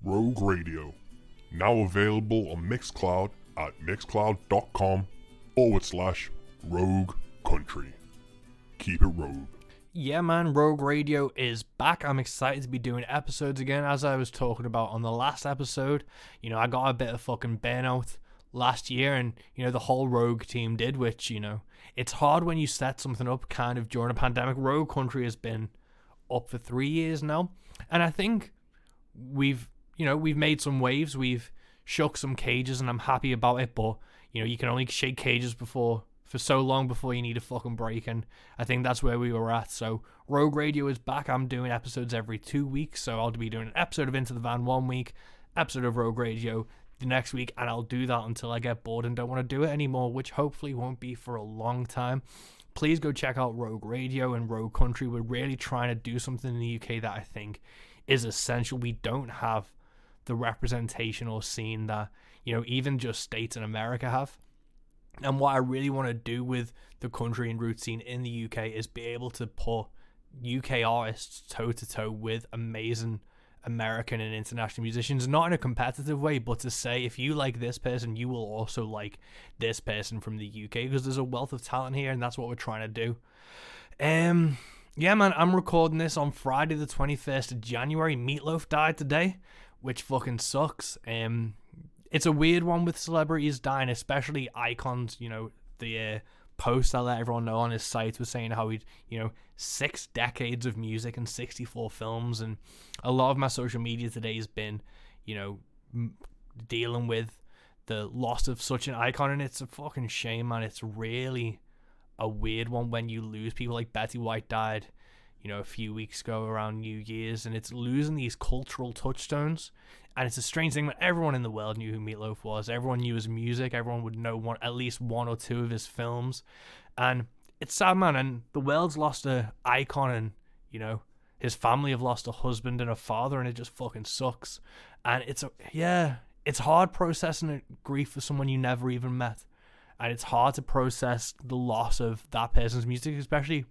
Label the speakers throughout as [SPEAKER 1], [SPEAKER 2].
[SPEAKER 1] Rogue Radio. Now available on Mixcloud at mixcloud.com/Rogue Country. Keep it rogue.
[SPEAKER 2] Yeah, man, Rogue Radio is back. I'm excited to be doing episodes again. As I was talking about on the last episode, I got a bit of fucking burnout last year, and, the whole Rogue team did, which, it's hard when you set something up kind of during a pandemic. Rogue Country has been up for 3 years now, and I think we've made some waves, we've shook some cages, and I'm happy about it, but, you can only shake cages for so long before you need a fucking break, and I think that's where we were at. So Rogue Radio is back. I'm doing episodes every 2 weeks, so I'll be doing an episode of Into the Van 1 week, episode of Rogue Radio the next week, and I'll do that until I get bored and don't want to do it anymore, which hopefully won't be for a long time. Please go check out Rogue Radio and Rogue Country. We're really trying to do something in the UK that I think is essential. We don't have the representation or scene that, even just states in America have. And what I really want to do with the country and roots scene in the UK is be able to put UK artists toe-to-toe with amazing American and international musicians, not in a competitive way, but to say, if you like this person, you will also like this person from the UK, because there's a wealth of talent here, and that's what we're trying to do. Yeah, man, I'm recording this on Friday the 21st of January. Meatloaf died today, which fucking sucks. It's a weird one with celebrities dying, especially icons. The post I let everyone know on his site was saying how he'd, 6 decades of music and 64 films, and a lot of my social media today has been, dealing with the loss of such an icon, and it's a fucking shame, man. It's really a weird one when you lose people. Like Betty White died, a few weeks ago around New Year's, and it's losing these cultural touchstones. And it's a strange thing when everyone in the world knew who Meatloaf was. Everyone knew his music. Everyone would know at least 1 or 2 of his films. And it's sad, man. And the world's lost an icon, and, his family have lost a husband and a father, and it just fucking sucks. And it's hard processing grief for someone you never even met. And it's hard to process the loss of that person's music, especially,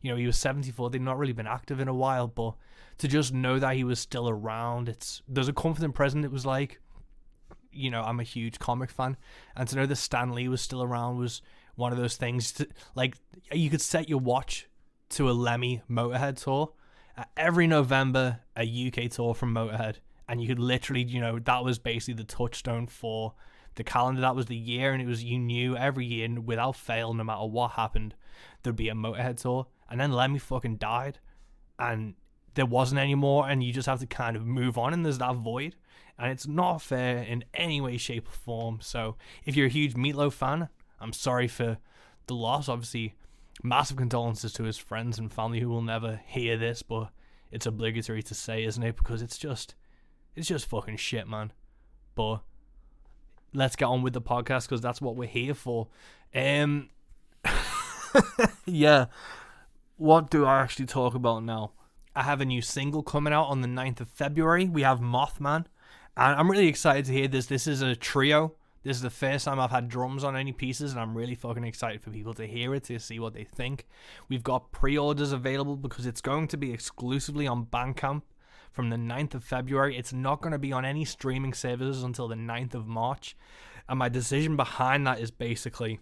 [SPEAKER 2] he was 74. They'd not really been active in a while, but to just know that he was still around, there's a comforting present. It was like, I'm a huge comic fan, and to know that Stan Lee was still around was one of those things. Like, you could set your watch to a Lemmy Motorhead tour. Every November, a UK tour from Motorhead, and you could literally, that was basically the touchstone for the calendar. That was the year, and it was, you knew every year, without fail, no matter what happened, there'd be a Motorhead tour. And then Lemmy fucking died, and there wasn't any more, and you just have to kind of move on, and there's that void, and it's not fair in any way, shape, or form. So if you're a huge Meatloaf fan, I'm sorry for the loss. Obviously, massive condolences to his friends and family who will never hear this, but it's obligatory to say, isn't it? Because it's just fucking shit, man. But let's get on with the podcast, because that's what we're here for. Yeah. What do I actually talk about now? I have a new single coming out on the 9th of February. We have Mothman, and I'm really excited to hear this. This is a trio. This is the first time I've had drums on any pieces, and I'm really fucking excited for people to hear it, to see what they think. We've got pre-orders available because it's going to be exclusively on Bandcamp from the 9th of February. It's not going to be on any streaming services until the 9th of March, and my decision behind that is basically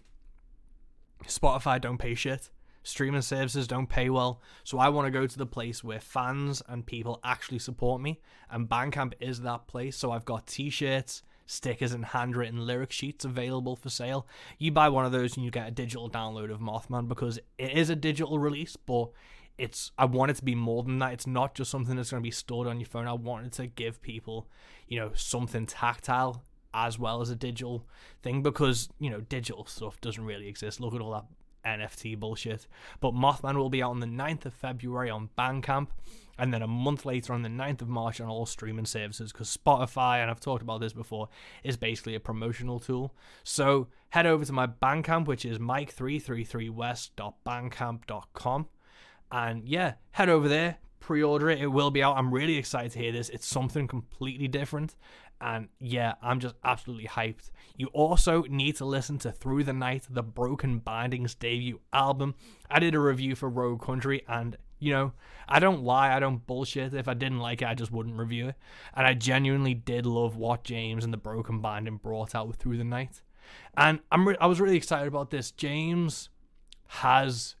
[SPEAKER 2] Spotify don't pay shit. Streaming services don't pay well, so I want to go to the place where fans and people actually support me, and Bandcamp is that place. So I've got t-shirts, stickers, and handwritten lyric sheets available for sale. You buy one of those and you get a digital download of Mothman, because it is a digital release, but I want it to be more than that. It's not just something that's going to be stored on your phone. I wanted to give people, something tactile as well as a digital thing, because, digital stuff doesn't really exist. Look at all that NFT bullshit. But Mothman will be out on the 9th of February on Bandcamp, and then a month later on the 9th of March on all streaming services, because Spotify, and I've talked about this before, is basically a promotional tool. So head over to my Bandcamp, which is mike333west.bandcamp.com, and yeah, head over there, pre-order it. It will be out. I'm really excited to hear this. It's something completely different, and yeah, I'm just absolutely hyped. You also need to listen to Through the Night, the Broken Bindings debut album. I did a review for Rogue Country, and You know, I don't lie, I don't bullshit. If I didn't like it, I just wouldn't review it. And I genuinely did love what James and the Broken Binding brought out through the night. And I was really excited about this. James has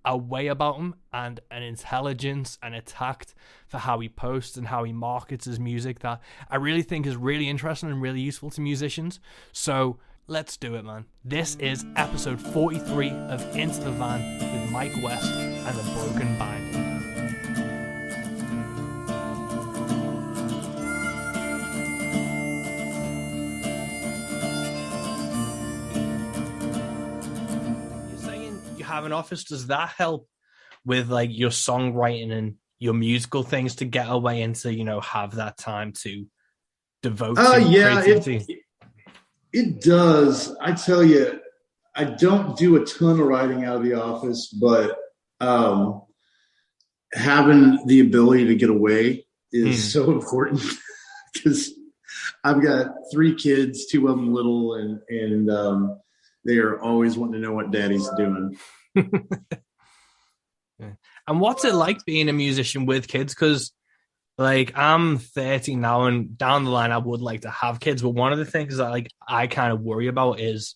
[SPEAKER 2] a way about him and an intelligence and a tact for how he posts and how he markets his music that I really think is really interesting and really useful to musicians. So let's do it, man. This is episode 43 of Into the Van with Mike West and the Broken Binding. Have an office, does that help with like your songwriting and your musical things to get away and to, you know, have that time to devote to creativity?
[SPEAKER 3] It does. I tell you, I don't do a ton of writing out of the office, but having the ability to get away is so important because I've got 3 kids, 2 of them little, and they are always wanting to know what daddy's doing.
[SPEAKER 2] And what's it like being a musician with kids? Because like I'm 30 now, and down the line I would like to have kids, but one of the things that like I kind of worry about is,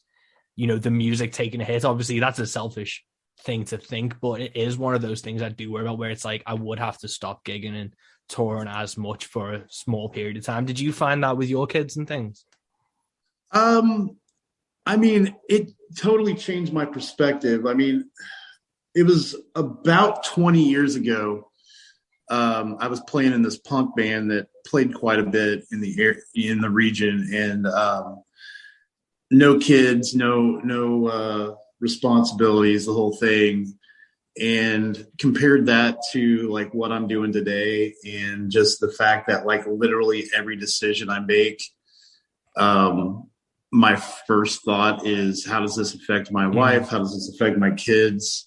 [SPEAKER 2] you know, the music taking a hit. Obviously that's a selfish thing to think, but it is one of those things I do worry about, where it's like I would have to stop gigging and touring as much for a small period of time. Did you find that with your kids and things?
[SPEAKER 3] I mean, it totally changed my perspective. I mean, it was about 20 years ago. I was playing in this punk band that played quite a bit in the region, and no kids, no responsibilities, the whole thing. And compared that to like what I'm doing today, and just the fact that like literally every decision I make, my first thought is, how does this affect my wife? How does this affect my kids?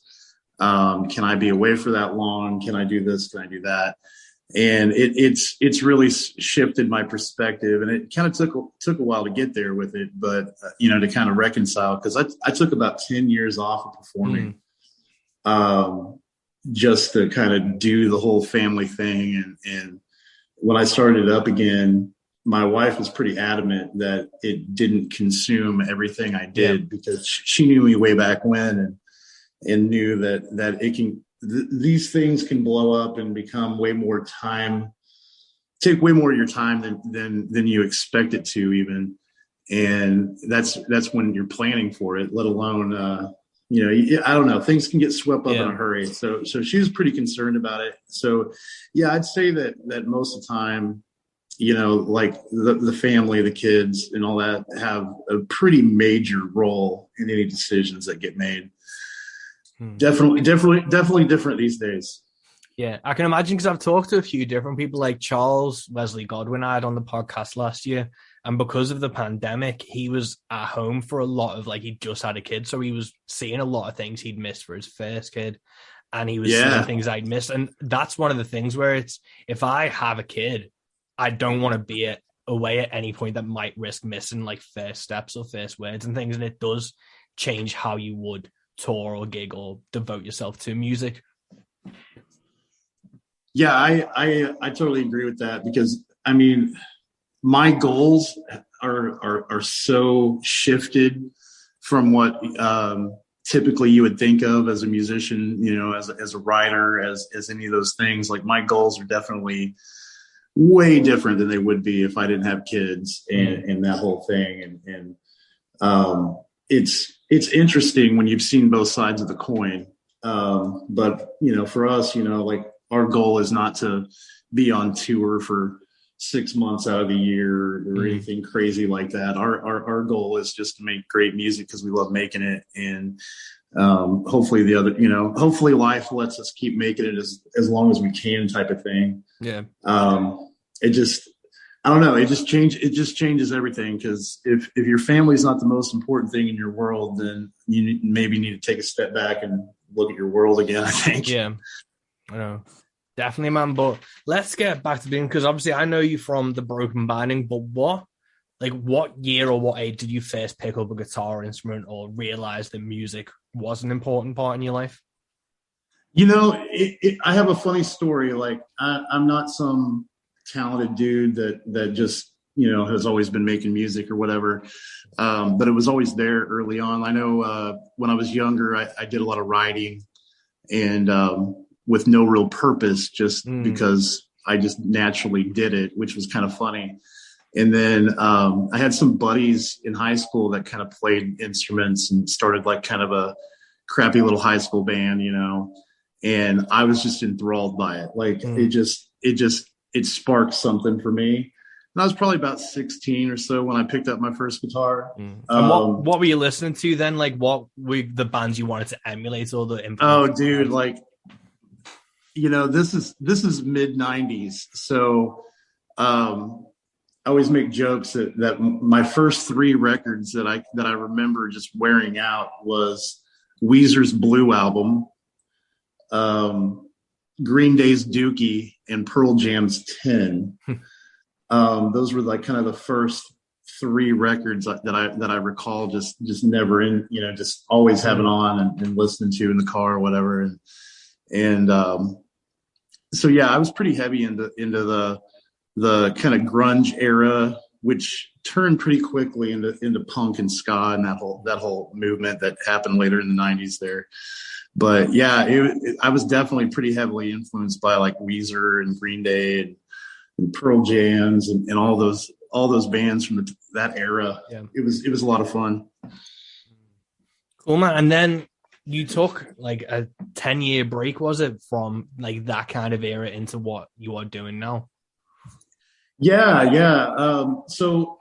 [SPEAKER 3] Can I be away for that long? Can I do this? Can I do that? And it's really shifted my perspective, and it kind of took a while to get there with it, but you know, to kind of reconcile, because I took about 10 years off of performing, just to kind of do the whole family thing. And when I started up again, my wife was pretty adamant that it didn't consume everything I did, because she knew me way back when, and knew that it can, these things can blow up and become way more time, take way more of your time than you expect it to even. And that's when you're planning for it, let alone, you know, I don't know, things can get swept up in a hurry. So she was pretty concerned about it. So yeah, I'd say that most of the time, you know, like the family, the kids and all that have a pretty major role in any decisions that get made. Definitely different these days.
[SPEAKER 2] Yeah, I can imagine, because I've talked to a few different people, like Charles Wesley Godwin I had on the podcast last year. And because of the pandemic, he was at home for a lot of, like, he just had a kid. So he was seeing a lot of things he'd missed for his first kid. And he was seeing things I'd missed. And that's one of the things where it's, if I have a kid, I don't want to be away at any point that might risk missing like first steps or first words and things. And it does change how you would tour or gig or devote yourself to music.
[SPEAKER 3] Yeah, I totally agree with that, because I mean, my goals are so shifted from what typically you would think of as a musician, you know, as a writer, as any of those things. Like, my goals are definitely way different than they would be if I didn't have kids and that whole thing. And it's interesting when you've seen both sides of the coin. But, you know, for us, you know, like, our goal is not to be on tour for 6 months out of the year or anything crazy like that. Our goal is just to make great music because we love making it. And hopefully hopefully life lets us keep making it as long as we can, type of thing.
[SPEAKER 2] Yeah.
[SPEAKER 3] I don't know. It just changes everything, because if your family is not the most important thing in your world, then you maybe need to take a step back and look at your world again, I think.
[SPEAKER 2] Yeah, I know. Definitely, man. But let's get back to being, because obviously I know you from the Broken Binding, but what year or what age did you first pick up a guitar instrument or realize that music was an important part in your life?
[SPEAKER 3] I have a funny story. Like I'm not some talented dude that just has always been making music or whatever, but it was always there early on. I know when I was younger, I did a lot of writing, and with no real purpose, just because I just naturally did it, which was kind of funny. And then I had some buddies in high school that kind of played instruments and started like kind of a crappy little high school band, and I was just enthralled by it. Like it sparked something for me. And I was probably about 16 or so when I picked up my first guitar.
[SPEAKER 2] And what were you listening to then? Like, what were the bands you wanted to emulate, or the
[SPEAKER 3] influences? Oh, dude, like, this is mid 90s. So, I always make jokes that my first 3 records that I remember just wearing out was Weezer's Blue album, Green Day's Dookie, and Pearl Jam's 10. Those were like kind of the first 3 records that I recall just never just always having on and listening to in the car or whatever. And so yeah, I was pretty heavy into the kind of grunge era, which turned pretty quickly into punk and ska and that whole movement that happened later in the 90s there. But yeah, I was definitely pretty heavily influenced by like Weezer and Green Day and Pearl Jams and all those bands from that era. Yeah. It was a lot of fun.
[SPEAKER 2] Cool, man. And then you took like a 10-year break, was it, from like that kind of era into what you are doing now?
[SPEAKER 3] Yeah. So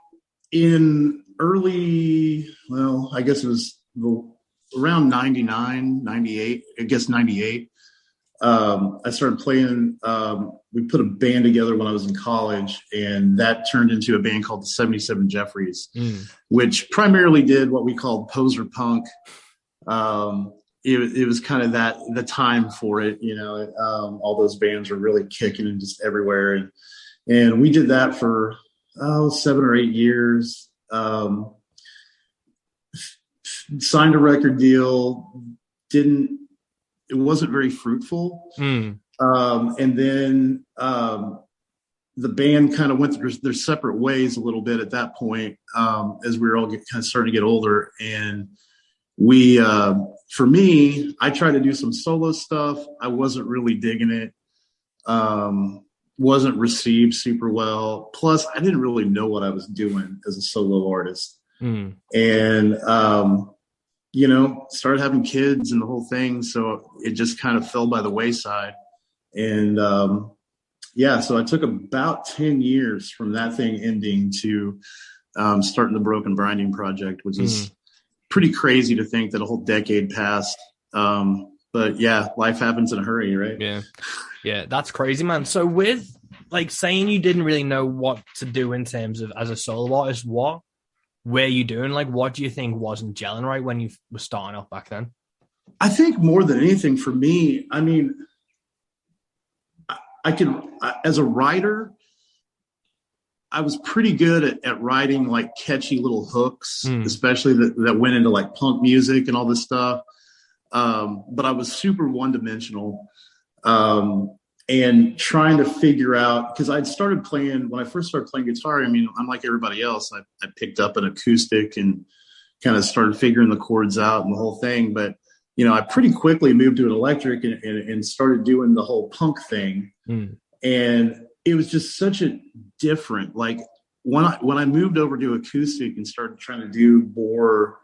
[SPEAKER 3] in I guess it was around 99, 98, I guess 98. I started playing, we put a band together when I was in college, and that turned into a band called the 77 Jeffries, which primarily did what we called poser punk. It was kind of the time for it, all those bands were really kicking and just everywhere. And we did that for 7 or 8 years. Signed a record deal. It wasn't very fruitful. And then the band kind of went their separate ways a little bit at that point, as we were all kind of starting to get older. And we, for me, I tried to do some solo stuff. I wasn't really digging it. Wasn't received super well. Plus, I didn't really know what I was doing as a solo artist. And, started having kids and the whole thing. So it just kind of fell by the wayside. And, so I took about 10 years from that thing ending to starting the Broken Binding project, which is pretty crazy to think that a whole decade passed. But yeah, life happens in a hurry, right?
[SPEAKER 2] Yeah, that's crazy, man. So with like saying you didn't really know what to do in terms of as a solo artist, what were you doing? Like, what do you think wasn't gelling right when you were starting off back then?
[SPEAKER 3] I think more than anything for me, I mean, as a writer, I was pretty good at writing like catchy little hooks, especially that went into like punk music and all this stuff. But I was super one-dimensional, and trying to figure out, because when I first started playing guitar, I mean, I'm like everybody else. I picked up an acoustic and kind of started figuring the chords out and the whole thing. But, I pretty quickly moved to an electric and started doing the whole punk thing. And it was just such a different, like when I moved over to acoustic and started trying to do more,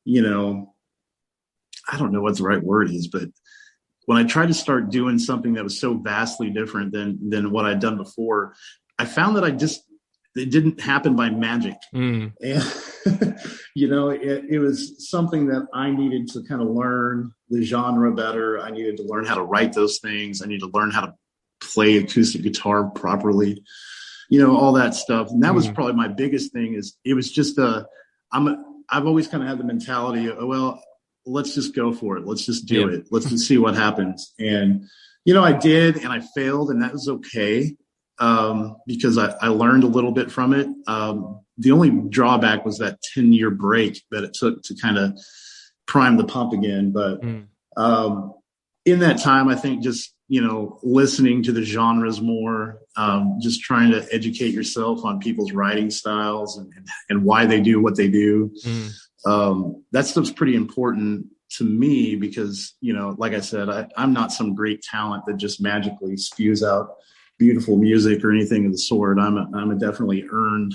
[SPEAKER 3] I don't know what the right word is, but when I tried to start doing something that was so vastly different than what I'd done before, I found that it didn't happen by magic. And, it was something that I needed to kind of learn the genre better. I needed to learn how to write those things. I needed to learn how to play acoustic guitar properly, all that stuff. And that was probably my biggest thing. Is it was just I've always kind of had the mentality of, well, let's just go for it. Let's just do it. Let's just see what happens. And, I did, and I failed, and that was okay. Because I learned a little bit from it. The only drawback was that 10-year break that it took to kind of prime the pump again. But, in that time, I think just, listening to the genres more, just trying to educate yourself on people's writing styles and why they do what they do. That stuff's pretty important to me because, like I said, I'm not some great talent that just magically spews out beautiful music or anything of the sort. I'm a definitely earned.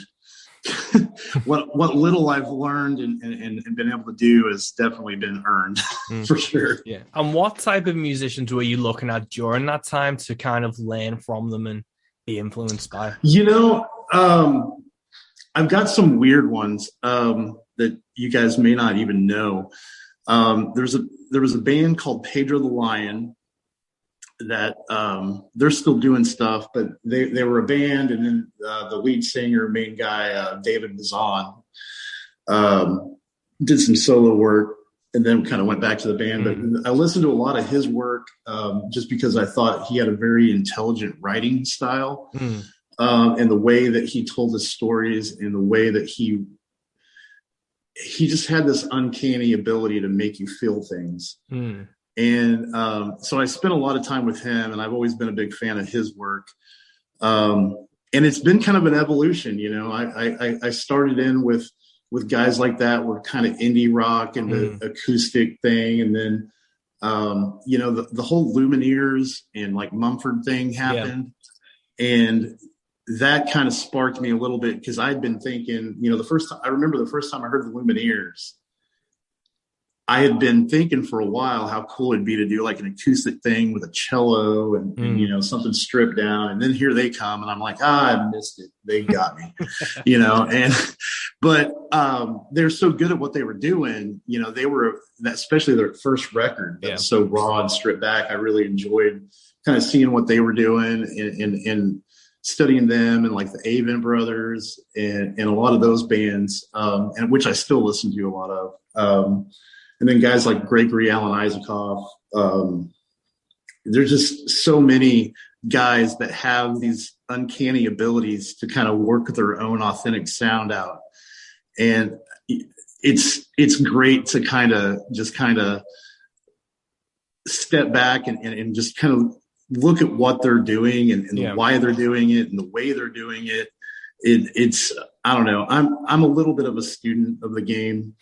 [SPEAKER 3] what little I've learned and been able to do has definitely been earned for sure.
[SPEAKER 2] Yeah. And what type of musicians were you looking at during that time to kind of learn from them and be influenced by?
[SPEAKER 3] I've got some weird ones that you guys may not even know. There was a band called Pedro the Lion that they're still doing stuff, but they were a band, and then the lead singer, main guy, David Bazan, did some solo work and then kind of went back to the band. But I listened to a lot of his work just because I thought he had a very intelligent writing style, and the way that he told his stories and the way that he just had this uncanny ability to make you feel things. And so I spent a lot of time with him, and I've always been a big fan of his work. And it's been kind of an evolution. I started in with guys like that were kind of indie rock and the acoustic thing. And then, the whole Lumineers and like Mumford thing happened. Yeah. And that kind of sparked me a little bit because I'd been thinking, I remember the first time I heard the Lumineers, I had been thinking for a while how cool it'd be to do like an acoustic thing with a cello and something stripped down. And then here they come, and I'm like, I missed it. They got me, but they're so good at what they were doing. They were, especially their first record that was so raw and stripped back. I really enjoyed kind of seeing what they were doing and studying them, and like the Avon Brothers and a lot of those bands, and which I still listen to a lot of. And then guys like Gregory Alan Isaacoff. There's just so many guys that have these uncanny abilities to kind of work their own authentic sound out. And it's great to kind of step back and just kind of look at what they're doing and why they're doing it and the way they're doing it. It's I don't know. I'm a little bit of a student of the game.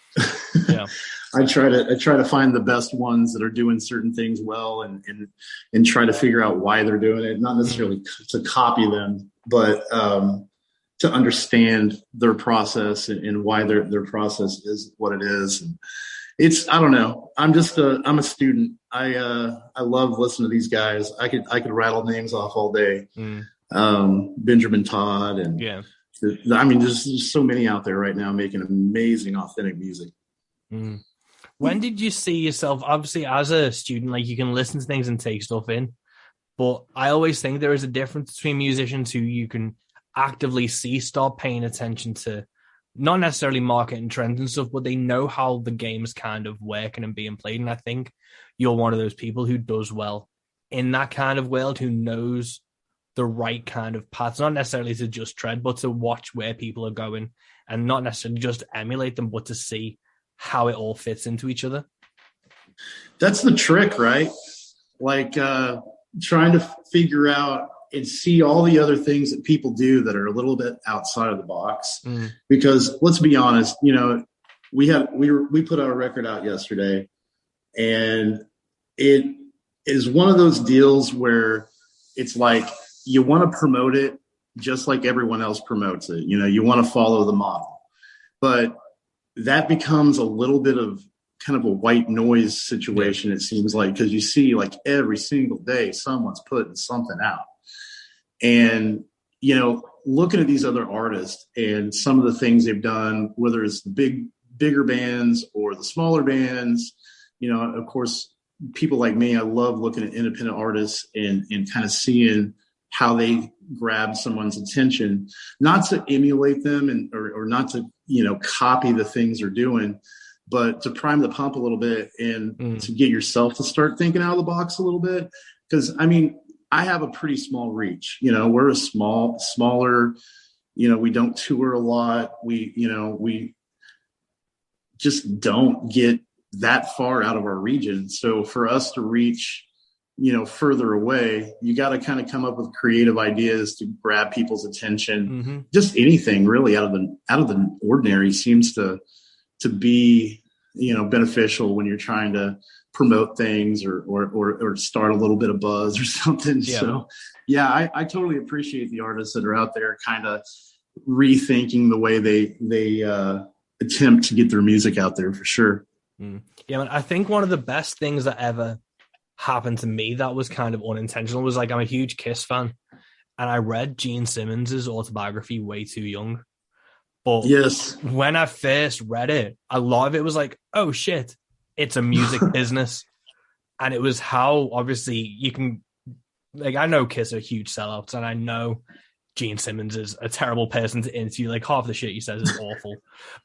[SPEAKER 3] Yeah. I try to find the best ones that are doing certain things well and try to figure out why they're doing it. Not necessarily to copy them, but to understand their process and why their process is what it is. And I don't know. I'm a student. I love listening to these guys. I could rattle names off all day. Benjamin Todd and there's just so many out there right now making amazing, authentic music.
[SPEAKER 2] When did you see yourself, obviously as a student, like you can listen to things and take stuff in, but I always think there is a difference between musicians who you can actively start paying attention to, not necessarily market and trends and stuff, but they know how the game's kind of working and being played. And I think you're one of those people who does well in that kind of world, who knows the right kind of paths, not necessarily to just tread, but to watch where people are going and not necessarily just emulate them, but to see how it all fits into each other.
[SPEAKER 3] That's the trick, right? Like trying to figure out and see all the other things that people do that are a little bit outside of the box. Because let's be honest, we put our record out yesterday, and it is one of those deals where it's like you want to promote it just like everyone else promotes it. You want to follow the model, but that becomes a little bit of kind of a white noise situation, it seems like, because you see like every single day someone's putting something out. And, looking at these other artists and some of the things they've done, whether it's the bigger bands or the smaller bands, of course, people like me, I love looking at independent artists and kind of seeing how they grab someone's attention, not to emulate them or not to, copy the things they're doing, but to prime the pump a little bit and to get yourself to start thinking out of the box a little bit. Because I have a pretty small reach. We're a smaller, we don't tour a lot. We just don't get that far out of our region. So for us to reach further away, you got to kind of come up with creative ideas to grab people's attention.
[SPEAKER 2] Mm-hmm.
[SPEAKER 3] Just anything really out of the ordinary seems to be, beneficial when you're trying to promote things or start a little bit of buzz or something.
[SPEAKER 2] Yeah.
[SPEAKER 3] So yeah, I totally appreciate the artists that are out there kind of rethinking the way they attempt to get their music out there, for sure.
[SPEAKER 2] Yeah, man, I think one of the best things that ever happened to me that was kind of unintentional was like, I'm a huge Kiss fan, and I read Gene Simmons's autobiography way too young. But
[SPEAKER 3] yes,
[SPEAKER 2] when I first read it, a lot of it was like, oh shit, it's a music business. And it was how obviously you can, like, I know Kiss are huge sellouts, and I know Gene Simmons is a terrible person to interview. Like, half the shit he says is awful,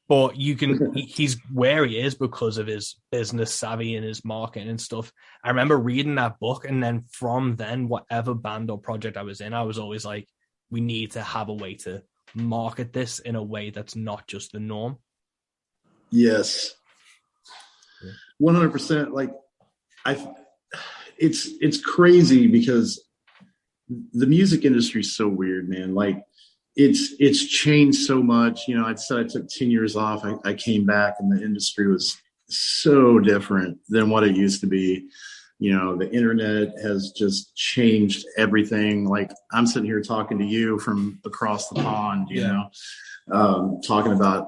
[SPEAKER 2] but he's where he is because of his business savvy and his marketing and stuff. I remember reading that book, and then from then, whatever band or project I was in, I was always like, we need to have a way to market this in a way that's not just the norm.
[SPEAKER 3] Yes. 100%. Like, it's crazy because the music industry is so weird, man. Like, it's changed so much. I said I took 10 years off. I came back, and the industry was so different than what it used to be. The internet has just changed everything. Like, I'm sitting here talking to you from across the pond, talking about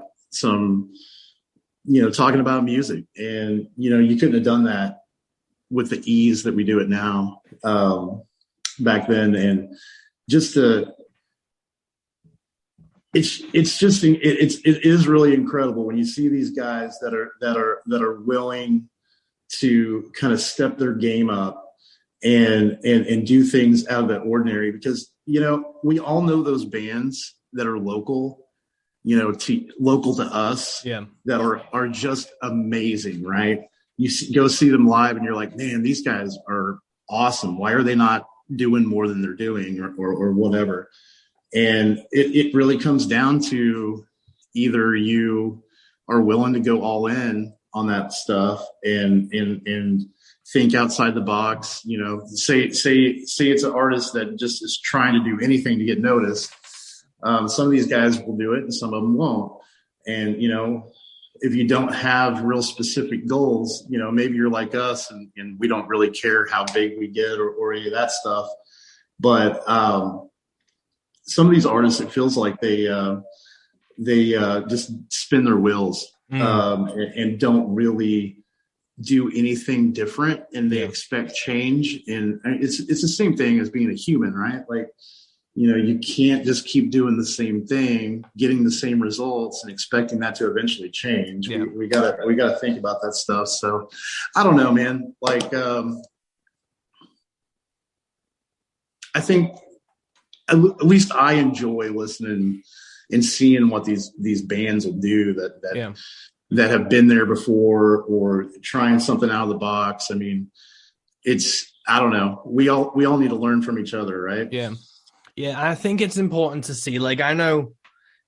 [SPEAKER 3] talking about music, and, you couldn't have done that with the ease that we do it now. Back then, and just it is really incredible when you see these guys that are willing to kind of step their game up and do things out of the ordinary, because we all know those bands that are local, local to us, that are just amazing, right? Go see them live and you're like, man, these guys are awesome. Why are they not doing more than they're doing or whatever? And it really comes down to either you are willing to go all in on that stuff and think outside the box, say it's an artist that just is trying to do anything to get noticed. Some of these guys will do it and some of them won't. And, if you don't have real specific goals, maybe you're like us and we don't really care how big we get or any of that stuff. But some of these artists, it feels like they just spin their wheels and don't really do anything different, and they expect change. And it's the same thing as being a human, right? Like, you can't just keep doing the same thing, getting the same results and expecting that to eventually change. Yeah. We gotta think about that stuff. So I don't know, man. Like, I think at least I enjoy listening and seeing what these bands will do that have been there before, or trying something out of the box. I mean, I don't know. We all need to learn from each other, right?
[SPEAKER 2] Yeah. Yeah, I think it's important to see, like, I know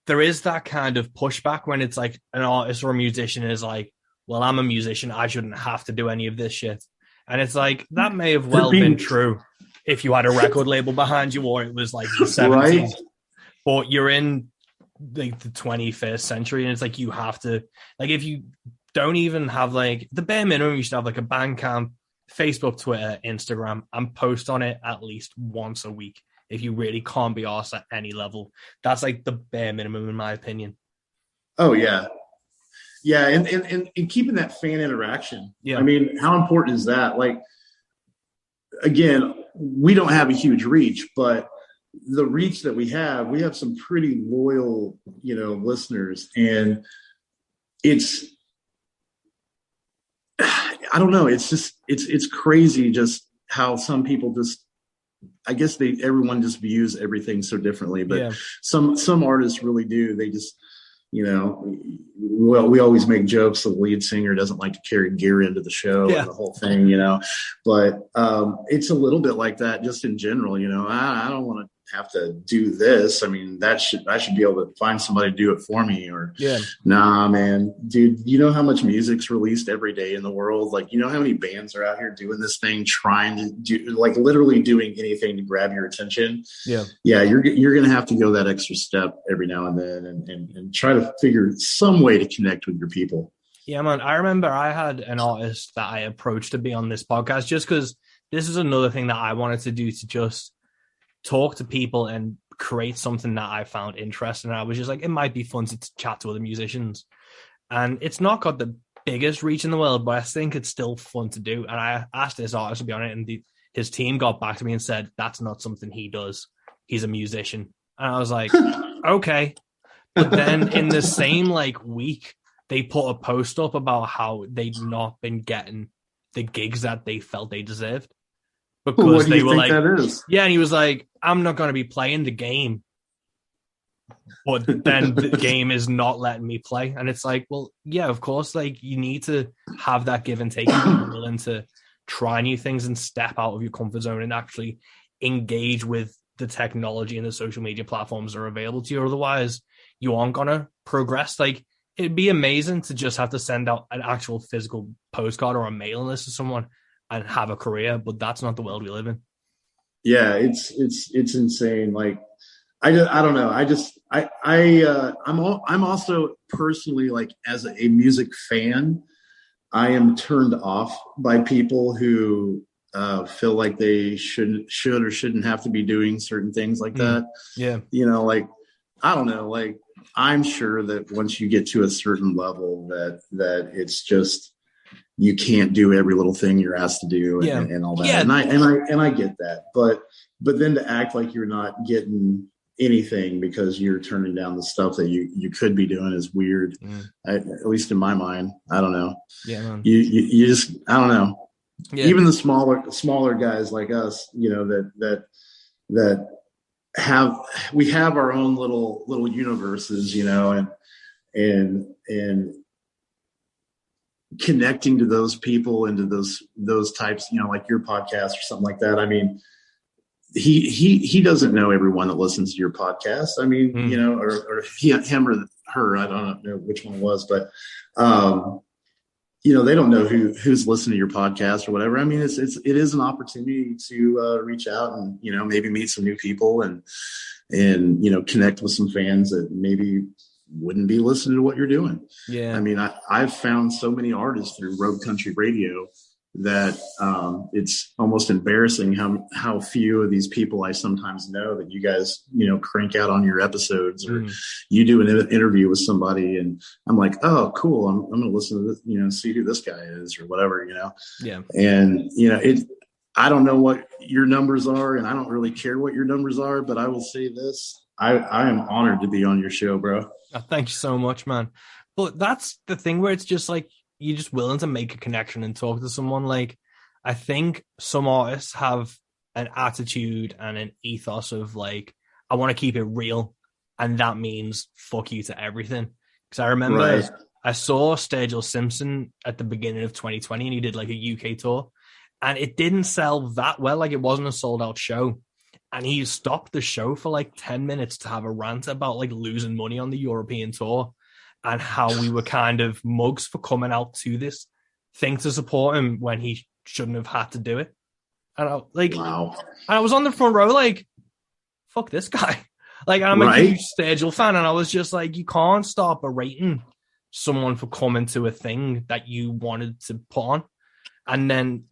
[SPEAKER 2] there is that kind of pushback when it's like an artist or a musician is like, well, I'm a musician, I shouldn't have to do any of this shit. And it's like, that may have well been true if you had a record label behind you, or it was like the 70s. Right? But you're in the 21st century, and it's like, you have to, like, if you don't even have, like, the bare minimum, you should have like a Bandcamp, Facebook, Twitter, Instagram, and post on it at least once a week. If you really can't be arsed at any level, that's like the bare minimum, in my opinion.
[SPEAKER 3] Oh yeah. Yeah. And keeping that fan interaction. Yeah. I mean, how important is that? Like, again, we don't have a huge reach, but the reach that we have some pretty loyal, listeners, and I don't know. It's just, it's crazy just how some people just, I guess everyone just views everything so differently, but some artists really do. They just, well, we always make jokes. The lead singer doesn't like to carry gear into the show and the whole thing, but it's a little bit like that just in general. I don't want to have to do this. I mean, I should be able to find somebody to do it for me. Or
[SPEAKER 2] Yeah.
[SPEAKER 3] Nah, man, dude, you know how much music's released every day in the world? Like, you know how many bands are out here doing this thing, trying to do, like, literally doing anything to grab your attention.
[SPEAKER 2] Yeah.
[SPEAKER 3] You're gonna have to go that extra step every now and then, and try to figure some way to connect with your people.
[SPEAKER 2] Yeah, man. I remember I had an artist that I approached to be on this podcast just because this is another thing that I wanted to do, to just talk to people and create something that I found interesting. And I was just like, it might be fun to chat to other musicians. And it's not got the biggest reach in the world, but I think it's still fun to do. And I asked this artist to be on it, and his team got back to me and said, that's not something he does. He's a musician. And I was like, okay. But then in the same like week, they put a post up about how they'd not been getting the gigs that they felt they deserved. Because they were like, yeah, and he was like, I'm not going to be playing the game. But then the game is not letting me play. And it's like, well, yeah, of course, like you need to have that give and take and be willing to try new things and step out of your comfort zone and actually engage with the technology and the social media platforms that are available to you. Otherwise, you aren't going to progress. Like, it'd be amazing to just have to send out an actual physical postcard or a mailing list to someone and have a career, but that's not the world we live in.
[SPEAKER 3] Yeah, it's insane. Like, I don't know. I'm also personally, like, as a music fan, I am turned off by people who feel like they should or shouldn't have to be doing certain things like that.
[SPEAKER 2] Yeah.
[SPEAKER 3] You know, like, I don't know, like, I'm sure that once you get to a certain level that it's just, you can't do every little thing you're asked to do and all that.
[SPEAKER 2] Yeah.
[SPEAKER 3] And I get that, but then to act like you're not getting anything because you're turning down the stuff that you could be doing is weird. At least in my mind. I don't know.
[SPEAKER 2] Yeah, man.
[SPEAKER 3] You just, I don't know.
[SPEAKER 2] Yeah.
[SPEAKER 3] Even the smaller guys like us, you know, that we have our own little universes, you know, and connecting to those people and to those types, you know, like your podcast or something like that. I mean, he doesn't know everyone that listens to your podcast. I mean, you know, or him or her, I don't know which one it was, but you know, they don't know who's listening to your podcast or whatever. I mean, it is an opportunity to reach out and, you know, maybe meet some new people and, you know, connect with some fans that maybe wouldn't be listening to what you're doing.
[SPEAKER 2] Yeah.
[SPEAKER 3] I mean, I've found so many artists through Road Country Radio that it's almost embarrassing how few of these people I sometimes know that you guys, you know, crank out on your episodes, or you do an interview with somebody and I'm like, oh, cool. I'm going to listen to this, you know, see who this guy is or whatever, you know? Yeah. And, you know, I don't know what your numbers are and I don't really care what your numbers are, but I will say this. I am honored to be on your show, bro.
[SPEAKER 2] Oh, thank you so much, man. But that's the thing where it's just like, you're just willing to make a connection and talk to someone. Like, I think some artists have an attitude and an ethos of like, I want to keep it real. And that means fuck you to everything. Because I remember I saw Sturgill Simpson at the beginning of 2020 and he did like a UK tour and it didn't sell that well. Like, it wasn't a sold out show. And he stopped the show for like 10 minutes to have a rant about like losing money on the European tour and how we were kind of mugs for coming out to this thing to support him when he shouldn't have had to do it. And I was on the front row like, fuck this guy. Like, I'm a huge Sturgill fan, and I was just like, you can't start berating someone for coming to a thing that you wanted to put on. And then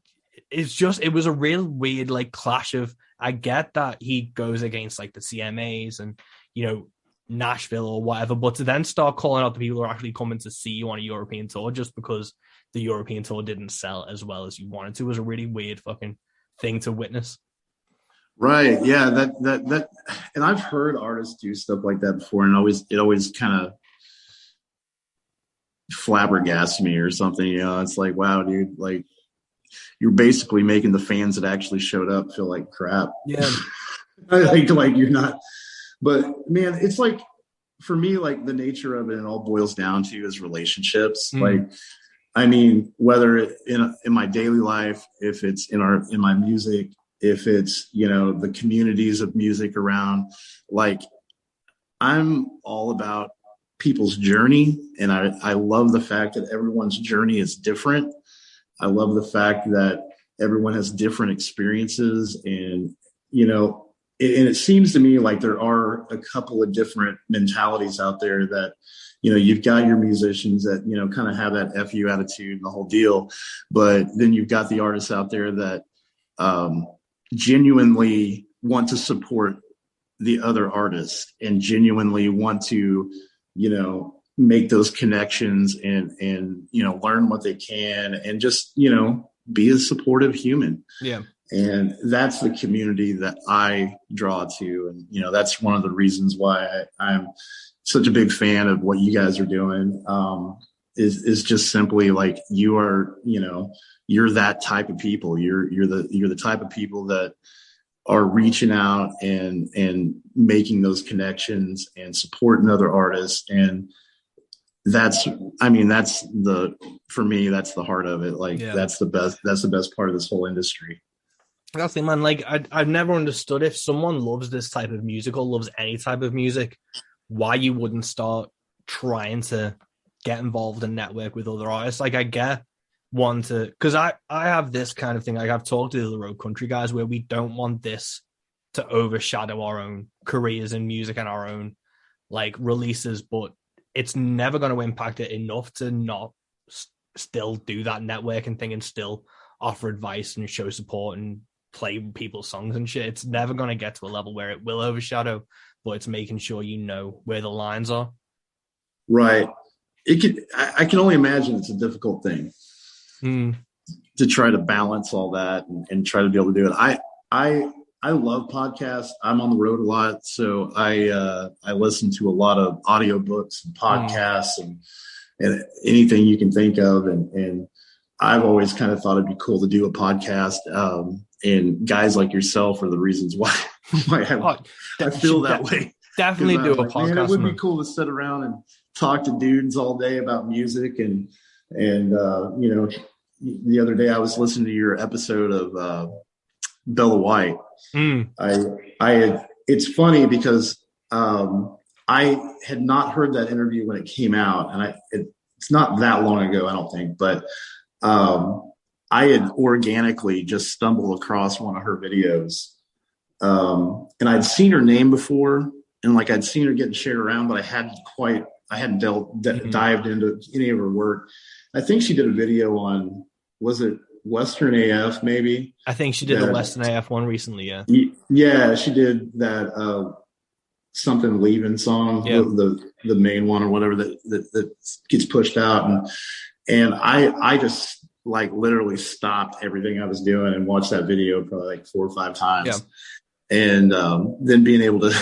[SPEAKER 2] it was a real weird like clash of, I get that he goes against like the CMAs and, you know, Nashville or whatever, but to then start calling out the people who are actually coming to see you on a European tour just because the European tour didn't sell as well as you wanted to was a really weird fucking thing to witness.
[SPEAKER 3] Right. Yeah. That, and I've heard artists do stuff like that before, and it always kind of flabbergasts me or something. You know, it's like, wow, dude, like, you're basically making the fans that actually showed up feel like crap. Yeah. like you're not, but man, it's like, for me, like, the nature of it all boils down to is relationships. Like, I mean, whether in my daily life, if it's in my music, if it's, the communities of music around. Like, I'm all about people's journey, and I love the fact that everyone's journey is different. I love the fact that everyone has different experiences, and it seems to me like there are a couple of different mentalities out there that, you've got your musicians that, kind of have that FU attitude and the whole deal. But then you've got the artists out there that genuinely want to support the other artists and genuinely want to, make those connections and learn what they can and just, be a supportive human.
[SPEAKER 2] Yeah.
[SPEAKER 3] And that's the community that I draw to. And, that's one of the reasons why I'm such a big fan of what you guys are doing, is just simply like, you are, you're that type of people. You're the type of people that are reaching out and making those connections and supporting other artists. And for me, that's the heart of it. Like, that's the best part of this whole industry.
[SPEAKER 2] That's the thing, man. Like, I've never understood, if someone loves this type of music or loves any type of music, why you wouldn't start trying to get involved and network with other artists. Like, I get because I have this kind of thing. Like, I've talked to the road country guys where we don't want this to overshadow our own careers in music and our own like releases, but it's never going to impact it enough to not still do that networking thing and still offer advice and show support and play people's songs and shit. It's never going to get to a level where it will overshadow, but it's making sure where the lines are.
[SPEAKER 3] Right. I can only imagine it's a difficult thing to try to balance all that and try to be able to do it. I love podcasts. I'm on the road a lot, so I listen to a lot of audiobooks and podcasts and anything you can think of. And I've always kind of thought it'd be cool to do a podcast. And guys like yourself are the reasons why I feel that way.
[SPEAKER 2] Definitely do a podcast. Man,
[SPEAKER 3] it would be cool to sit around and talk to dudes all day about music. And the other day I was listening to your episode of Bella White. It's funny because I had not heard that interview when it came out, and it's not that long ago, I don't think, but I had organically just stumbled across one of her videos, and I'd seen her name before, and like I'd seen her getting shared around, but I hadn't dived into any of her work. I think she did a video on, was it Western AF maybe?
[SPEAKER 2] I think she did the Western AF one recently, yeah.
[SPEAKER 3] Yeah, she did that something leaving song, the main one or whatever that gets pushed out. And I just like literally stopped everything I was doing and watched that video probably like 4 or 5 times. Yeah. And then being able to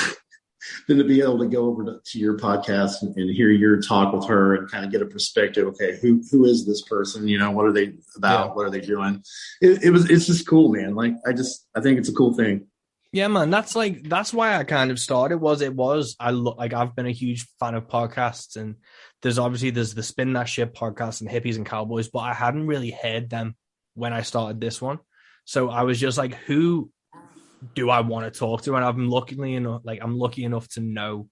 [SPEAKER 3] to be able to go over to your podcast and hear your talk with her and kind of get a perspective. Okay, who is this person? What are they about? Yeah. What are they doing? It's just cool, man. Like, I think it's a cool thing.
[SPEAKER 2] Yeah, man. That's why I kind of started. I've been a huge fan of podcasts, and there's the Spin That Shit podcast and Hippies and Cowboys, but I hadn't really heard them when I started this one. So I was just like, who do I want to talk to? And I'm lucky enough to know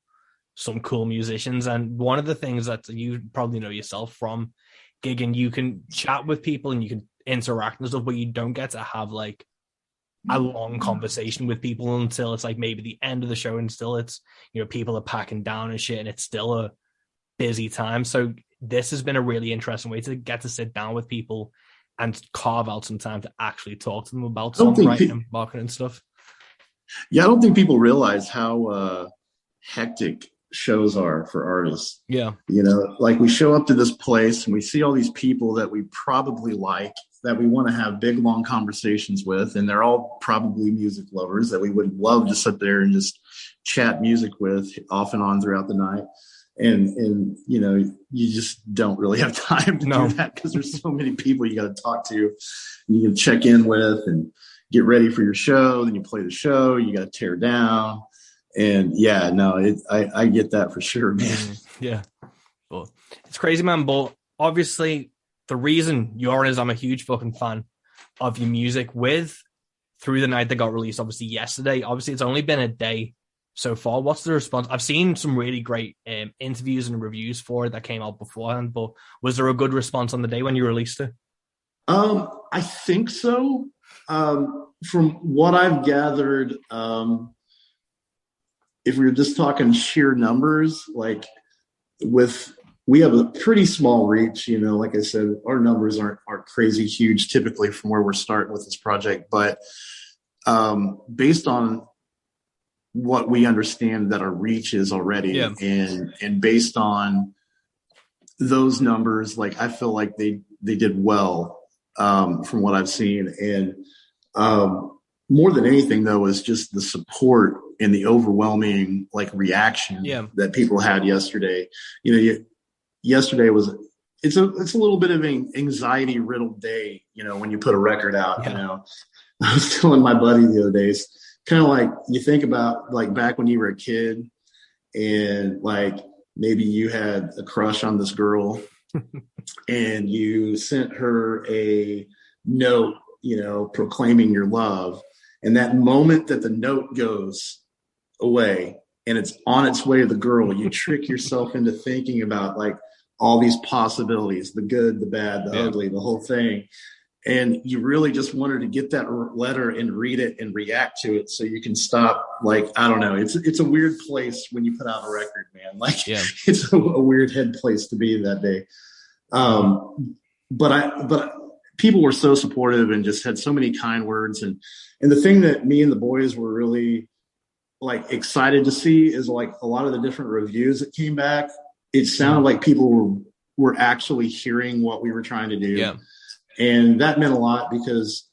[SPEAKER 2] some cool musicians. And one of the things that you probably know yourself from gigging, you can chat with people and you can interact and stuff, but you don't get to have like a long conversation with people until it's like maybe the end of the show, and still it's, people are packing down and shit, and it's still a busy time. So this has been a really interesting way to get to sit down with people and carve out some time to actually talk to them about songwriting and marketing and stuff.
[SPEAKER 3] Yeah, I don't think people realize how hectic shows are for artists.
[SPEAKER 2] Yeah.
[SPEAKER 3] Like, we show up to this place and we see all these people that we probably like, that we want to have big, long conversations with. And they're all probably music lovers that we would love to sit there and just chat music with off and on throughout the night. And you just don't really have time to do that, because there's so many people you got to talk to, and you can check in with and get ready for your show. Then you play the show, you got to tear down. And I get that for sure, man.
[SPEAKER 2] Yeah. Well, it's crazy, man. But obviously the reason you're is I'm a huge fucking fan of your music. With through the night that got released, obviously yesterday. Obviously, it's only been a day so far. What's the response? I've seen some really great interviews and reviews for it that came out beforehand, but was there a good response on the day when you released it?
[SPEAKER 3] I think so. From what I've gathered, if we were just talking sheer numbers, like we have a pretty small reach, like I said, our numbers aren't crazy huge typically from where we're starting with this project, but based on what we understand that our reach is already, and based on those numbers, like I feel like they did well from what I've seen. And more than anything, though, is just the support and the overwhelming reaction that people had yesterday. Yesterday it's a little bit of an anxiety riddled day, when you put a record out. I was telling my buddy the other day, it's kind of like you think about back when you were a kid and maybe you had a crush on this girl and you sent her a note, proclaiming your love. And that moment that the note goes away and it's on its way to the girl, you trick yourself into thinking about all these possibilities, the good, the bad, the ugly, the whole thing. And you really just wanted to get that letter and read it and react to it so you can stop. I don't know. It's a weird place when you put out a record, man. It's a weird head place to be that day. But people were so supportive and just had so many kind words. And the thing that me and the boys were really excited to see is a lot of the different reviews that came back. It sounded like people were actually hearing what we were trying to do. Yeah. And that meant a lot because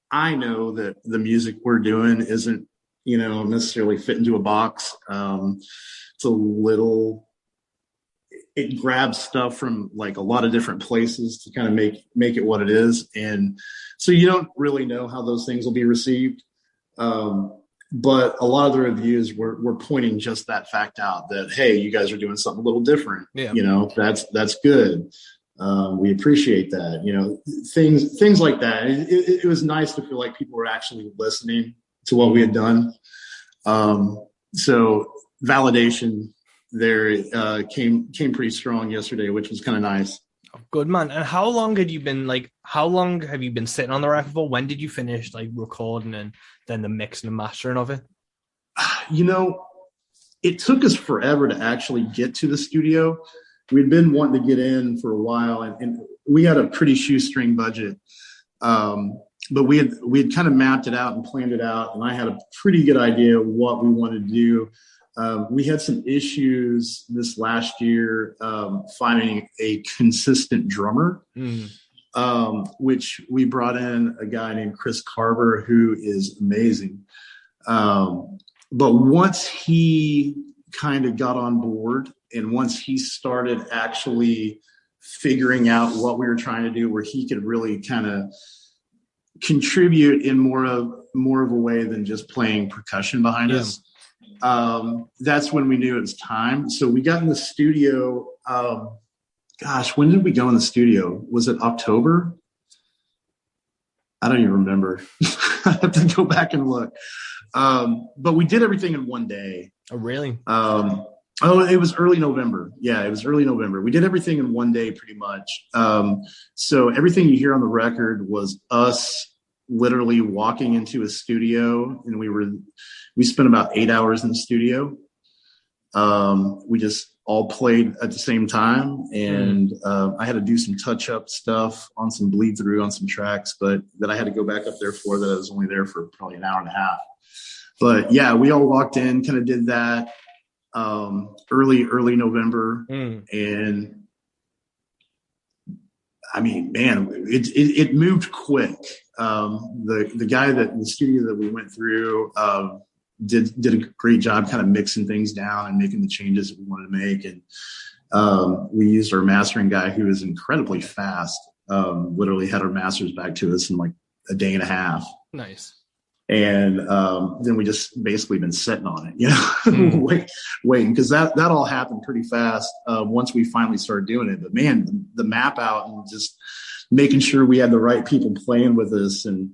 [SPEAKER 3] I know that the music we're doing isn't, necessarily fit into a box. It's it grabs stuff from a lot of different places to kind of make it what it is. And so you don't really know how those things will be received. But a lot of the reviews were pointing just that fact out that, hey, you guys are doing something a little different. Yeah. That's good. We appreciate that, things like that. It was nice to feel like people were actually listening to what we had done. So validation there came pretty strong yesterday, which was kind of nice.
[SPEAKER 2] Good, man. And how long have you been sitting on the record for? When did you finish recording and then the mixing and mastering of it?
[SPEAKER 3] It took us forever to actually get to the studio. We'd been wanting to get in for a while and we had a pretty shoestring budget. But we had kind of mapped it out and planned it out. And I had a pretty good idea of what we wanted to do. We had some issues this last year finding a consistent drummer, which we brought in a guy named Chris Carver, who is amazing. But once he kind of got on board and once he started actually figuring out what we were trying to do, where he could really kind of contribute in more of a way than just playing percussion behind us. That's when we knew it was time. So we got in the studio. When did we go in the studio? Was it October? I don't even remember. I have to go back and look. But we did everything in one day.
[SPEAKER 2] Oh, really?
[SPEAKER 3] It was early November. Yeah, it was early November. We did everything in one day pretty much. So everything you hear on the record was us literally walking into a studio, and we spent about 8 hours in the studio. We just all played at the same time, and I had to do some touch-up stuff on some bleed through on some tracks, but that I had to go back up there for, that I was only there for probably an hour and a half. But yeah, we all walked in, kind of did that early November, and I mean, man, it moved quick. The guy the studio that we went through did a great job kind of mixing things down and making the changes that we wanted to make. And we used our mastering guy, who is incredibly fast, literally had our masters back to us in a day and a half.
[SPEAKER 2] Nice.
[SPEAKER 3] And then we just basically been sitting on it, waiting, because that all happened pretty fast once we finally started doing it. But man, the map out and just making sure we had the right people playing with us and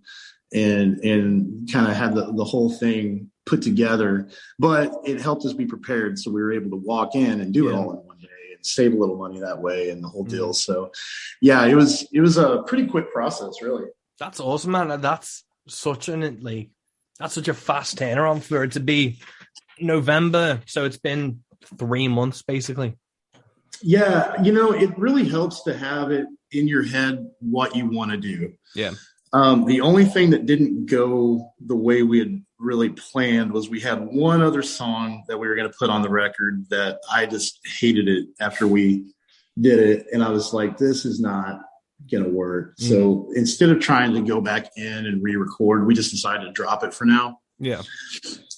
[SPEAKER 3] and kind of had the whole thing put together. But it helped us be prepared, so we were able to walk in and do it all in one day and save a little money that way and the whole deal. So yeah, it was a pretty quick process, really.
[SPEAKER 2] That's awesome, man. That's such a fast turnaround for it to be November. So it's been 3 months basically.
[SPEAKER 3] Yeah, it really helps to have it in your head what you want to do.
[SPEAKER 2] Yeah.
[SPEAKER 3] The only thing that didn't go the way we had really planned was we had one other song that we were going to put on the record that I just hated it after we did it. And I was like, this is not going to work. Mm-hmm. So instead of trying to go back in and re-record, we just decided to drop it for now.
[SPEAKER 2] Yeah.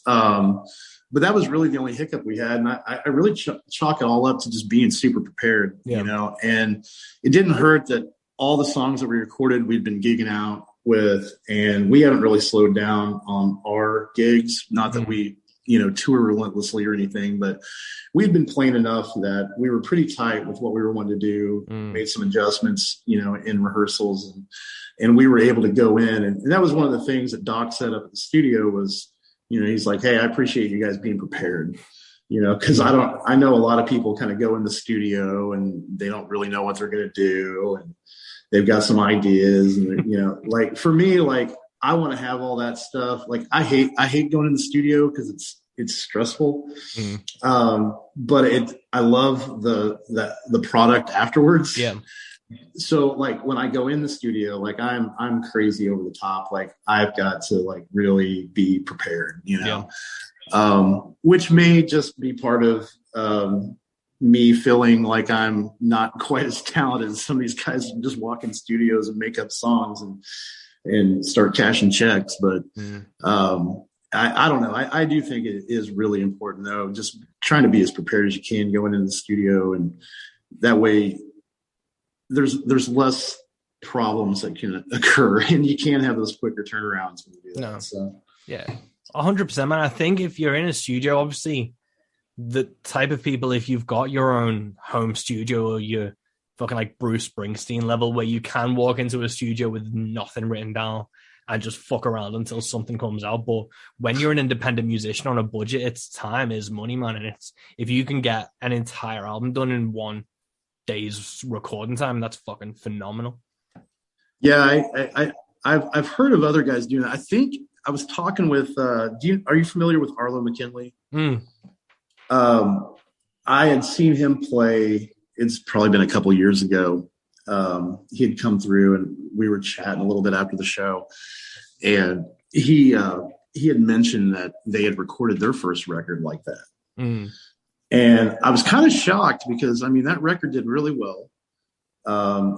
[SPEAKER 3] But that was really the only hiccup we had. And I really chalk it all up to just being super prepared, and it didn't hurt that all the songs that we recorded, we'd been gigging out with, and we haven't really slowed down on our gigs. Not that we, tour relentlessly or anything, but we'd been playing enough that we were pretty tight with what we were wanting to do, made some adjustments, in rehearsals, and we were able to go in. And that was one of the things that Doc set up at the studio was, he's like, hey, I appreciate you guys being prepared, because I know a lot of people kind of go in the studio and they don't really know what they're going to do. And they've got some ideas and, like for me, like I want to have all that stuff. Like I hate going in the studio because it's stressful. But I love the product afterwards.
[SPEAKER 2] Yeah.
[SPEAKER 3] So like when I go in the studio, like I'm crazy over the top. Like I've got to like really be prepared, which may just be part of me feeling like I'm not quite as talented as some of these guys who just walk in studios and make up songs and start cashing checks. But I don't know. I do think it is really important though, just trying to be as prepared as you can going into the studio, and that way there's less problems that can occur, and you can have those quicker turnarounds when you do that. No. So
[SPEAKER 2] yeah, 100%, man. I think if you're in a studio, obviously the type of people, if you've got your own home studio or you're fucking like Bruce Springsteen level where you can walk into a studio with nothing written down and just fuck around until something comes out. But when you're an independent musician on a budget, it's time is money, man. And it's, if you can get an entire album done in 1 day's recording time, that's fucking phenomenal.
[SPEAKER 3] Yeah, I've heard of other guys doing that. I think I was talking with are you familiar with Arlo McKinley? I had seen him play, it's probably been a couple years ago. He had come through and we were chatting a little bit after the show, and he had mentioned that they had recorded their first record like that. And I was kind of shocked because, I mean, that record did really well.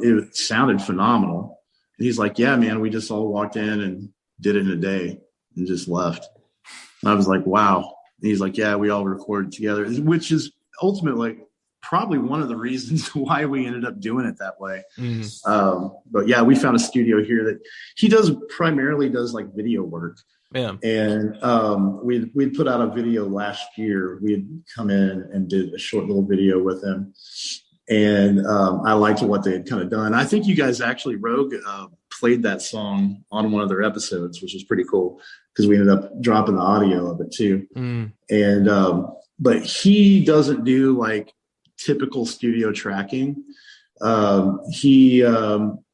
[SPEAKER 3] It sounded phenomenal. And he's like, yeah, man, we just all walked in and did it in a day and just left. And I was like, wow. And he's like, yeah, we all recorded together, which is ultimately probably one of the reasons why we ended up doing it that way. But yeah, we found a studio here that he primarily does like video work.
[SPEAKER 2] Yeah.
[SPEAKER 3] And we'd put out a video last year. We had come in and did a short little video with him. And I liked what they had kind of done. I think you guys actually, Rogue, played that song on one of their episodes, which was pretty cool because we ended up dropping the audio of it too. And but he doesn't do like typical studio tracking. He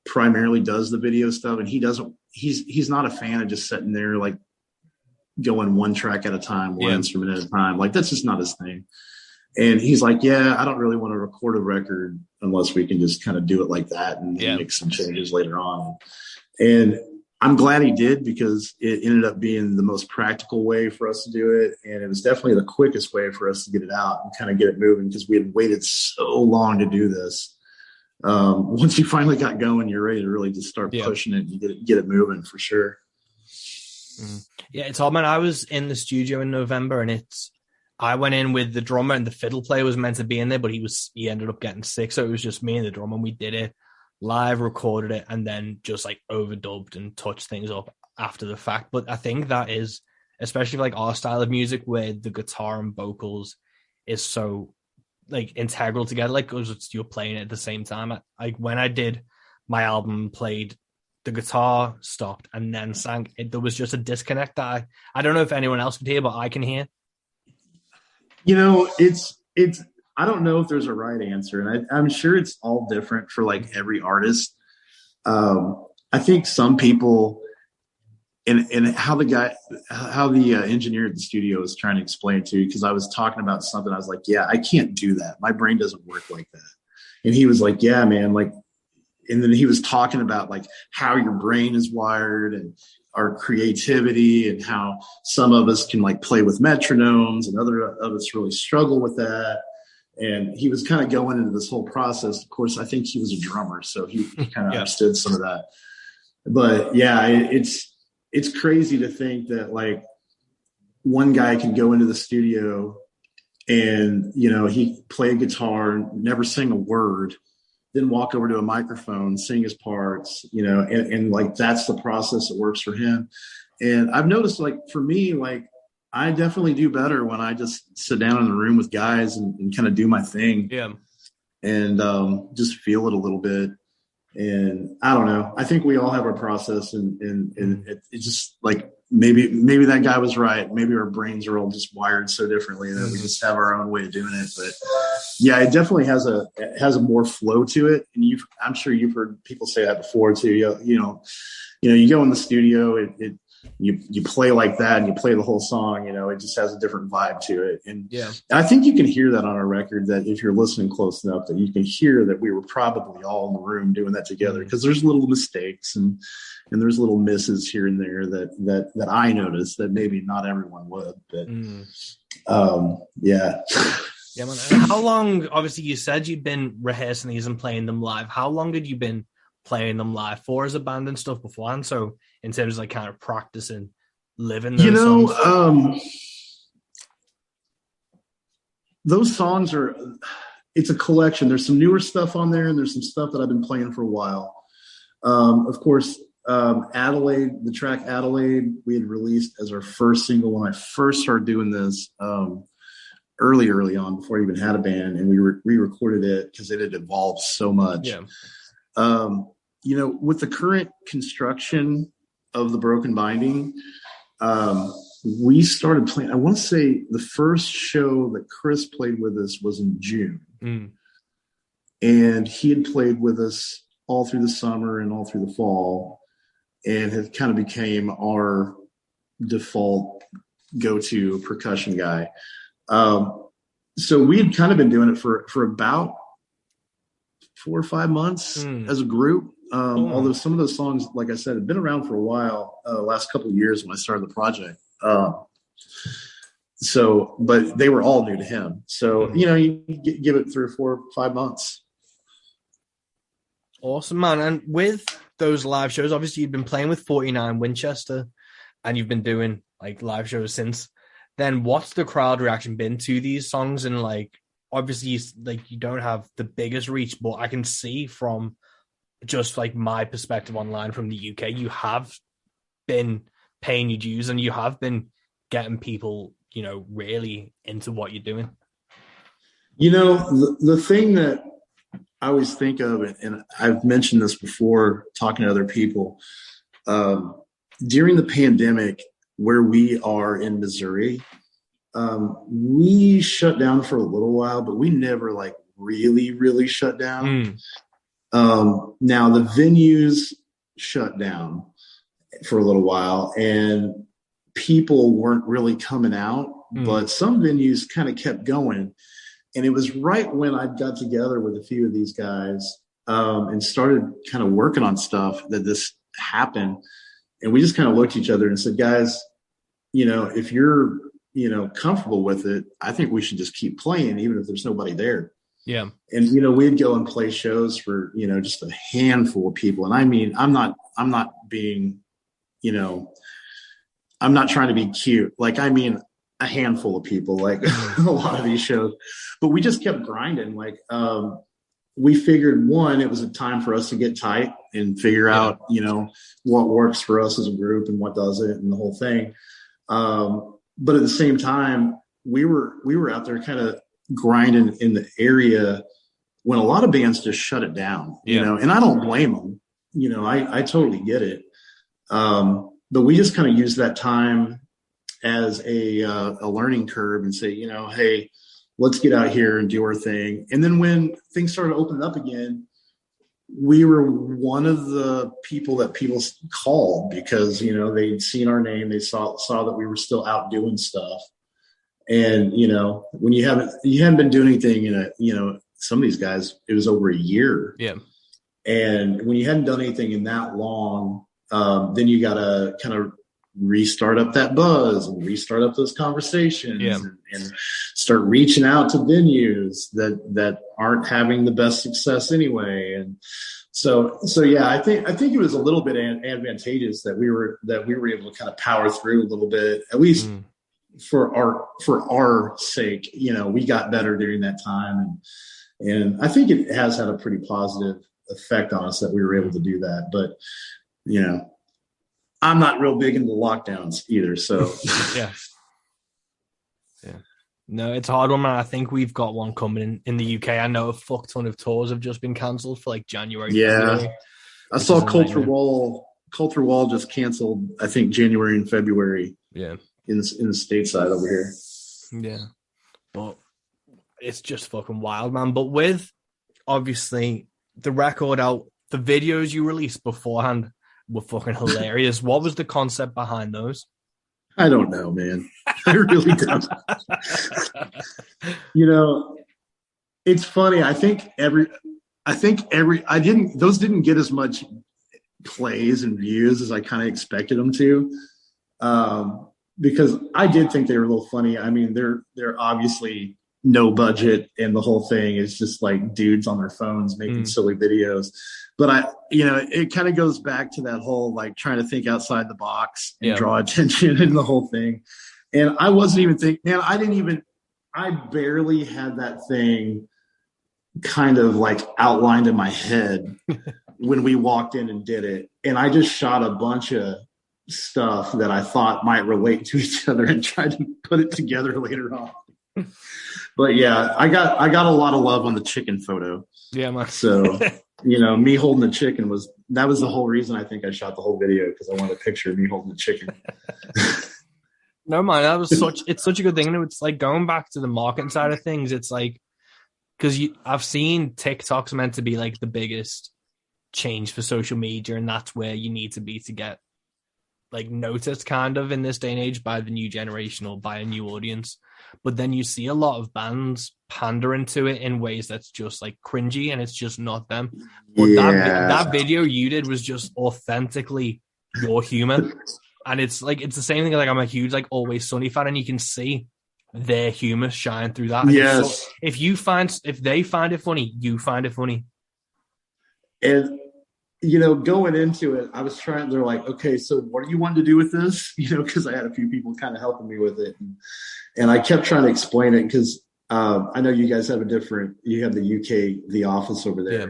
[SPEAKER 3] primarily does the video stuff, and he's not a fan of just sitting there like going one track at a time, one instrument at a time. Like that's just not his thing. And he's like, yeah, I don't really want to record a record unless we can just kind of do it like that and make some changes later on. And I'm glad he did, because it ended up being the most practical way for us to do it. And it was definitely the quickest way for us to get it out and kind of get it moving, because we had waited so long to do this. Once you finally got going, you're ready to really just start pushing it and get it moving for sure.
[SPEAKER 2] Yeah, it's hard, man. I was in the studio in November, and I went in with the drummer, and the fiddle player was meant to be in there, but he ended up getting sick. So it was just me and the drummer, and we did it live, recorded it, and then just like overdubbed and touched things up after the fact. But I think that is, especially like our style of music where the guitar and vocals is so like integral together, like because you're playing it at the same time. Like when I did my album, played the guitar stopped and then sang. There was just a disconnect that I don't know if anyone else could hear, but I can hear.
[SPEAKER 3] It's I don't know if there's a right answer, and I'm sure it's all different for like every artist. I think some people, and how the engineer at the studio was trying to explain to, because I was talking about something, I was like, yeah, I can't do that. My brain doesn't work like that. And he was like, yeah, man, like, and then he was talking about like how your brain is wired and our creativity and how some of us can like play with metronomes and other of us really struggle with that. And he was kind of going into this whole process. Of course, I think he was a drummer, so he kind of understood some of that. But yeah, it's crazy to think that like one guy can go into the studio and, he play a guitar, never sing a word, then walk over to a microphone, sing his parts, and like, that's the process that works for him. And I've noticed, like, for me, like, I definitely do better when I just sit down in the room with guys and kind of do my thing.
[SPEAKER 2] Yeah.
[SPEAKER 3] And just feel it a little bit. And I don't know. I think we all have our process, and it's just like, maybe that guy was right. Maybe our brains are all just wired so differently that we just have our own way of doing it. But yeah, it definitely has a more flow to it. And I'm sure you've heard people say that before too. You go in the studio, you play like that and you play the whole song, it just has a different vibe to it. And I think you can hear that on our record, that if you're listening close enough, that you can hear that we were probably all in the room doing that together, because there's little mistakes and there's little misses here and there that I noticed that maybe not everyone would, but yeah.
[SPEAKER 2] Yeah, man. How long, obviously you said you'd been rehearsing these and playing them live. How long had you been playing them live for as a band and stuff beforehand? So in terms of like kind of practicing, living those songs?
[SPEAKER 3] Those songs it's a collection. There's some newer stuff on there, and there's some stuff that I've been playing for a while. Of course, Adelaide, the track Adelaide, we had released as our first single when I first started doing this, early on, before I even had a band, and we re-recorded it because it had evolved so much.
[SPEAKER 2] Yeah.
[SPEAKER 3] With the current construction of the Broken Binding, we started playing. I want to say the first show that Chris played with us was in June. And he had played with us all through the summer and all through the fall, and had kind of became our default go-to percussion guy. So we had kind of been doing it for about 4 or 5 months as a group. Although some of those songs, like I said, have been around for a while, last couple of years when I started the project. But they were all new to him. So, you give it 3 or 4 or 5 months.
[SPEAKER 2] Awesome, man. And with those live shows, obviously you've been playing with 49 Winchester and you've been doing like live shows since then. What's the crowd reaction been to these songs? And like, obviously you don't have the biggest reach, but I can see from just like my perspective online from the UK, you have been paying your dues and you have been getting people, really into what you're doing.
[SPEAKER 3] The thing that I always think of, and I've mentioned this before talking to other people, during the pandemic where we are in Missouri, we shut down for a little while, but we never like really shut down. Now the venues shut down for a little while and people weren't really coming out, but some venues kind of kept going. And it was right when I got together with a few of these guys and started kind of working on stuff that this happened. And we just kind of looked at each other and said, guys, if you're, comfortable with it, I think we should just keep playing, even if there's nobody there.
[SPEAKER 2] Yeah.
[SPEAKER 3] And, we'd go and play shows for, just a handful of people. And I mean, I'm not being, I'm not trying to be cute. Like, I mean, a handful of people, like a lot of these shows, but we just kept grinding. Like, we figured, one, it was a time for us to get tight and figure out, what works for us as a group and what doesn't and the whole thing. But at the same time, we were out there kind of grinding in the area when a lot of bands just shut it down, and I don't blame them. I totally get it. But we just kind of use that time as a learning curve and say, hey, let's get out here and do our thing. And then when things started opening up again, we were one of the people that people called because, they'd seen our name. They saw that we were still out doing stuff. And, when you haven't been doing anything some of these guys, it was over a year.
[SPEAKER 2] Yeah.
[SPEAKER 3] And when you hadn't done anything in that long, then you got to kind of restart up that buzz and restart up those conversations and start reaching out to venues that aren't having the best success anyway. And so yeah, I think it was a little bit advantageous that we were able to kind of power through a little bit, at least for our sake. We got better during that time, and I think it has had a pretty positive effect on us that we were able to do that. But I'm not real big into lockdowns either. So
[SPEAKER 2] yeah. No, it's a hard one, man. I think we've got one coming in the UK. I know a fuck ton of tours have just been cancelled for like January.
[SPEAKER 3] Yeah.
[SPEAKER 2] February,
[SPEAKER 3] I saw Culture Wall just canceled, I think, January and February.
[SPEAKER 2] Yeah.
[SPEAKER 3] In the stateside over here.
[SPEAKER 2] Yeah. But it's just fucking wild, man. But with obviously the record out, the videos you released beforehand were fucking hilarious. What was the concept behind those?
[SPEAKER 3] I don't know, man. I really don't. It's funny. Those didn't get as much plays and views as I kind of expected them to. Because I did think they were a little funny. I mean, they're obviously no budget, and the whole thing is just like dudes on their phones making silly videos. But it kind of goes back to that whole like trying to think outside the box and draw attention and the whole thing. And I wasn't even thinking, man, I barely had that thing kind of like outlined in my head when we walked in and did it. And I just shot a bunch of stuff that I thought might relate to each other and tried to put it together later on. But yeah, I got a lot of love on the chicken photo. Yeah, man. So me holding the chicken was the whole reason I think I shot the whole video, because I wanted a picture of me holding the chicken.
[SPEAKER 2] No, man, it's such a good thing. And it's like going back to the marketing side of things. It's like, because I've seen TikTok's meant to be like the biggest change for social media, and that's where you need to be to get like noticed kind of in this day and age by the new generation or by a new audience. But then you see a lot of bands pandering to it in ways that's just like cringy, and it's just not them. But that video you did was just authentically your humor. And it's the same thing. Like, I'm a huge like Always Sunny fan, and you can see their humor shine through that. And
[SPEAKER 3] yes.
[SPEAKER 2] So if they find it funny, you find it funny.
[SPEAKER 3] And going into it, I was they're like, okay, so what do you want to do with this? Because I had a few people kind of helping me with it. And I kept trying to explain it because I know you guys have you have the UK, The Office over there. Yeah.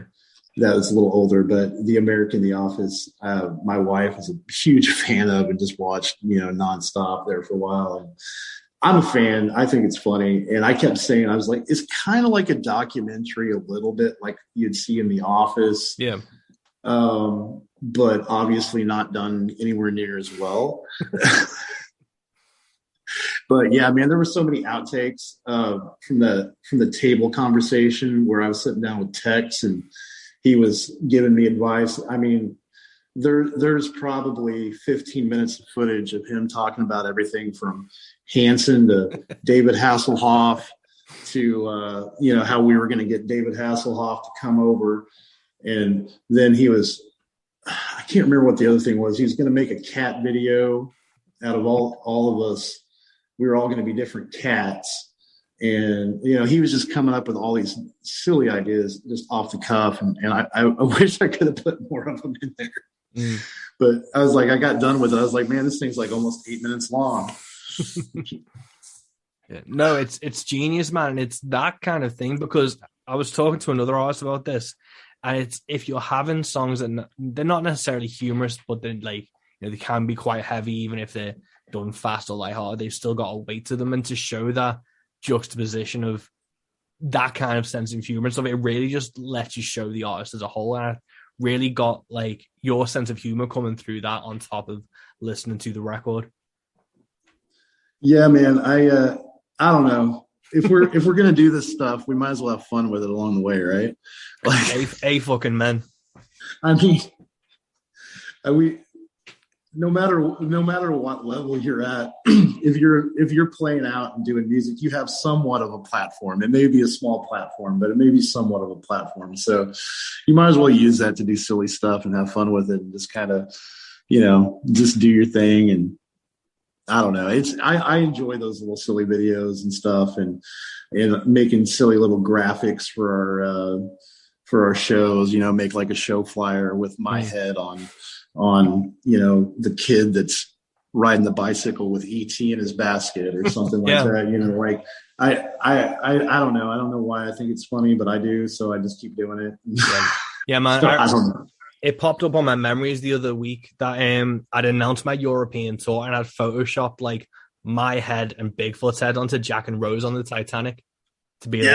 [SPEAKER 3] That was a little older, but the American The Office, my wife is a huge fan of and just watched, nonstop there for a while. And I'm a fan. I think it's funny. And I kept saying, I was like, it's kind of like a documentary a little bit like you'd see in The Office. Yeah. But obviously not done anywhere near as well. But yeah, man, there were so many outtakes from the table conversation where I was sitting down with Tex and he was giving me advice. I mean, there's probably 15 minutes of footage of him talking about everything from Hanson to David Hasselhoff to how we were going to get David Hasselhoff to come over. And then I can't remember what the other thing was. He was going to make a cat video out of all of us. We were all going to be different cats. And, he was just coming up with all these silly ideas just off the cuff. And I wish I could have put more of them in there. Mm. But I was like, I got done with it. I was like, man, this thing's like almost 8 minutes long.
[SPEAKER 2] Yeah. No, it's genius, man. And it's that kind of thing, because I was talking to another artist about this. And it's, if you're having songs that they're not necessarily humorous, but they're like, they can be quite heavy, even if they're done fast or lighthearted, they've still got a weight to them. And to show that juxtaposition of that kind of sense of humor and stuff, it really just lets you show the artist as a whole. And I really got like your sense of humor coming through that on top of listening to the record.
[SPEAKER 3] Yeah, man. I don't know. If we're gonna do this stuff, we might as well have fun with it along the way, right? Like,
[SPEAKER 2] a fucking men.
[SPEAKER 3] I mean, we no matter what level you're at, if you're playing out and doing music, you have somewhat of a platform. It may be a small platform, but it may be somewhat of a platform. So you might as well use that to do silly stuff and have fun with it, and just kind of, just do your thing. And I don't know. I enjoy those little silly videos and stuff, and making silly little graphics for our shows. Make like a show flyer with my head on the kid that's riding the bicycle with ET in his basket or something like that. Like I don't know. I don't know why I think it's funny, but I do. So I just keep doing it.
[SPEAKER 2] Yeah, man.
[SPEAKER 3] So, I don't know.
[SPEAKER 2] It popped up on my memories the other week that I'd announced my European tour, and I'd photoshopped like my head and Bigfoot's head onto Jack and Rose on the Titanic to be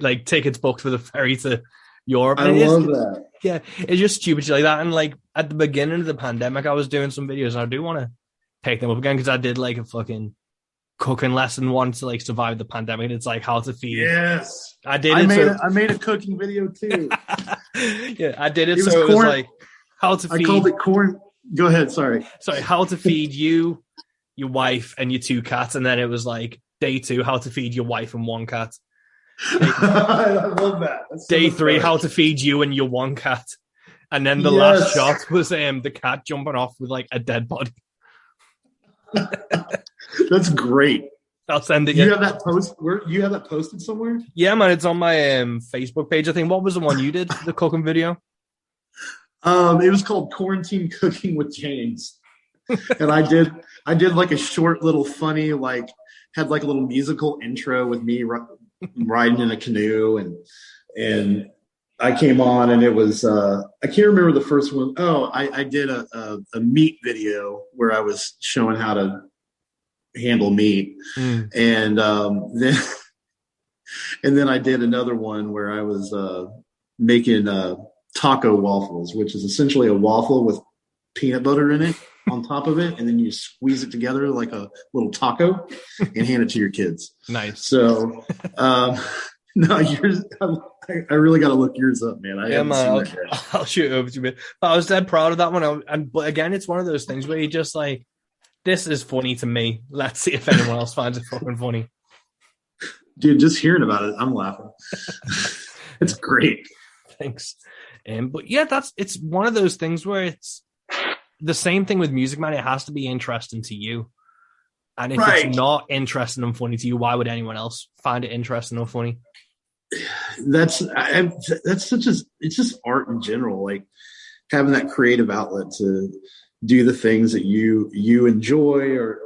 [SPEAKER 2] like tickets booked for the ferry to Europe.
[SPEAKER 3] I love that.
[SPEAKER 2] Yeah, it's just stupid shit like that. And like at the beginning of the pandemic, I was doing some videos, and I do want to pick them up again because I did like a fucking cooking lesson once to like survive the pandemic. It's like how to feed.
[SPEAKER 3] Yes,
[SPEAKER 2] I did.
[SPEAKER 3] I made a cooking video too.
[SPEAKER 2] Yeah, I did it.
[SPEAKER 3] It was
[SPEAKER 2] so
[SPEAKER 3] corn.
[SPEAKER 2] It was like how to feed.
[SPEAKER 3] I called it corn. Go ahead. Sorry,
[SPEAKER 2] how to feed you, your wife, and your 2 cats, and then it was like day 2, how to feed your wife and 1 cat.
[SPEAKER 3] I love that. That's
[SPEAKER 2] day 3, how to feed you and your 1 cat, and then the last shot was the cat jumping off with like a dead body.
[SPEAKER 3] That's great.
[SPEAKER 2] I'll send it.
[SPEAKER 3] You have that post? You have that posted somewhere?
[SPEAKER 2] Yeah, man. It's on my Facebook page. I think. What was the one you did? The cooking video.
[SPEAKER 3] It was called Quarantine Cooking with James, and I did like a short little funny, like had like a little musical intro with me riding in a canoe, and I came on, and it was I can't remember the first one. Oh, I did a meat video where I was showing how to handle meat, and then I did another one where I was making taco waffles, which is essentially a waffle with peanut butter in it on top of it, and then you squeeze it together like a little taco and hand it to your kids.
[SPEAKER 2] Nice.
[SPEAKER 3] So no, yours, I really got to look yours up, man.
[SPEAKER 2] I'll shoot it over to you, man. But I was dead proud of that one. But again, it's one of those things where you just like, this is funny to me. Let's see if anyone else finds it fucking funny.
[SPEAKER 3] Dude, just hearing about it, I'm laughing. It's great.
[SPEAKER 2] Thanks. But yeah, it's one of those things where it's the same thing with music, man. It has to be interesting to you. And if it's not interesting and funny to you, why would anyone else find it interesting or funny?
[SPEAKER 3] That's it's just art in general. Like having that creative outlet to do the things that you enjoy or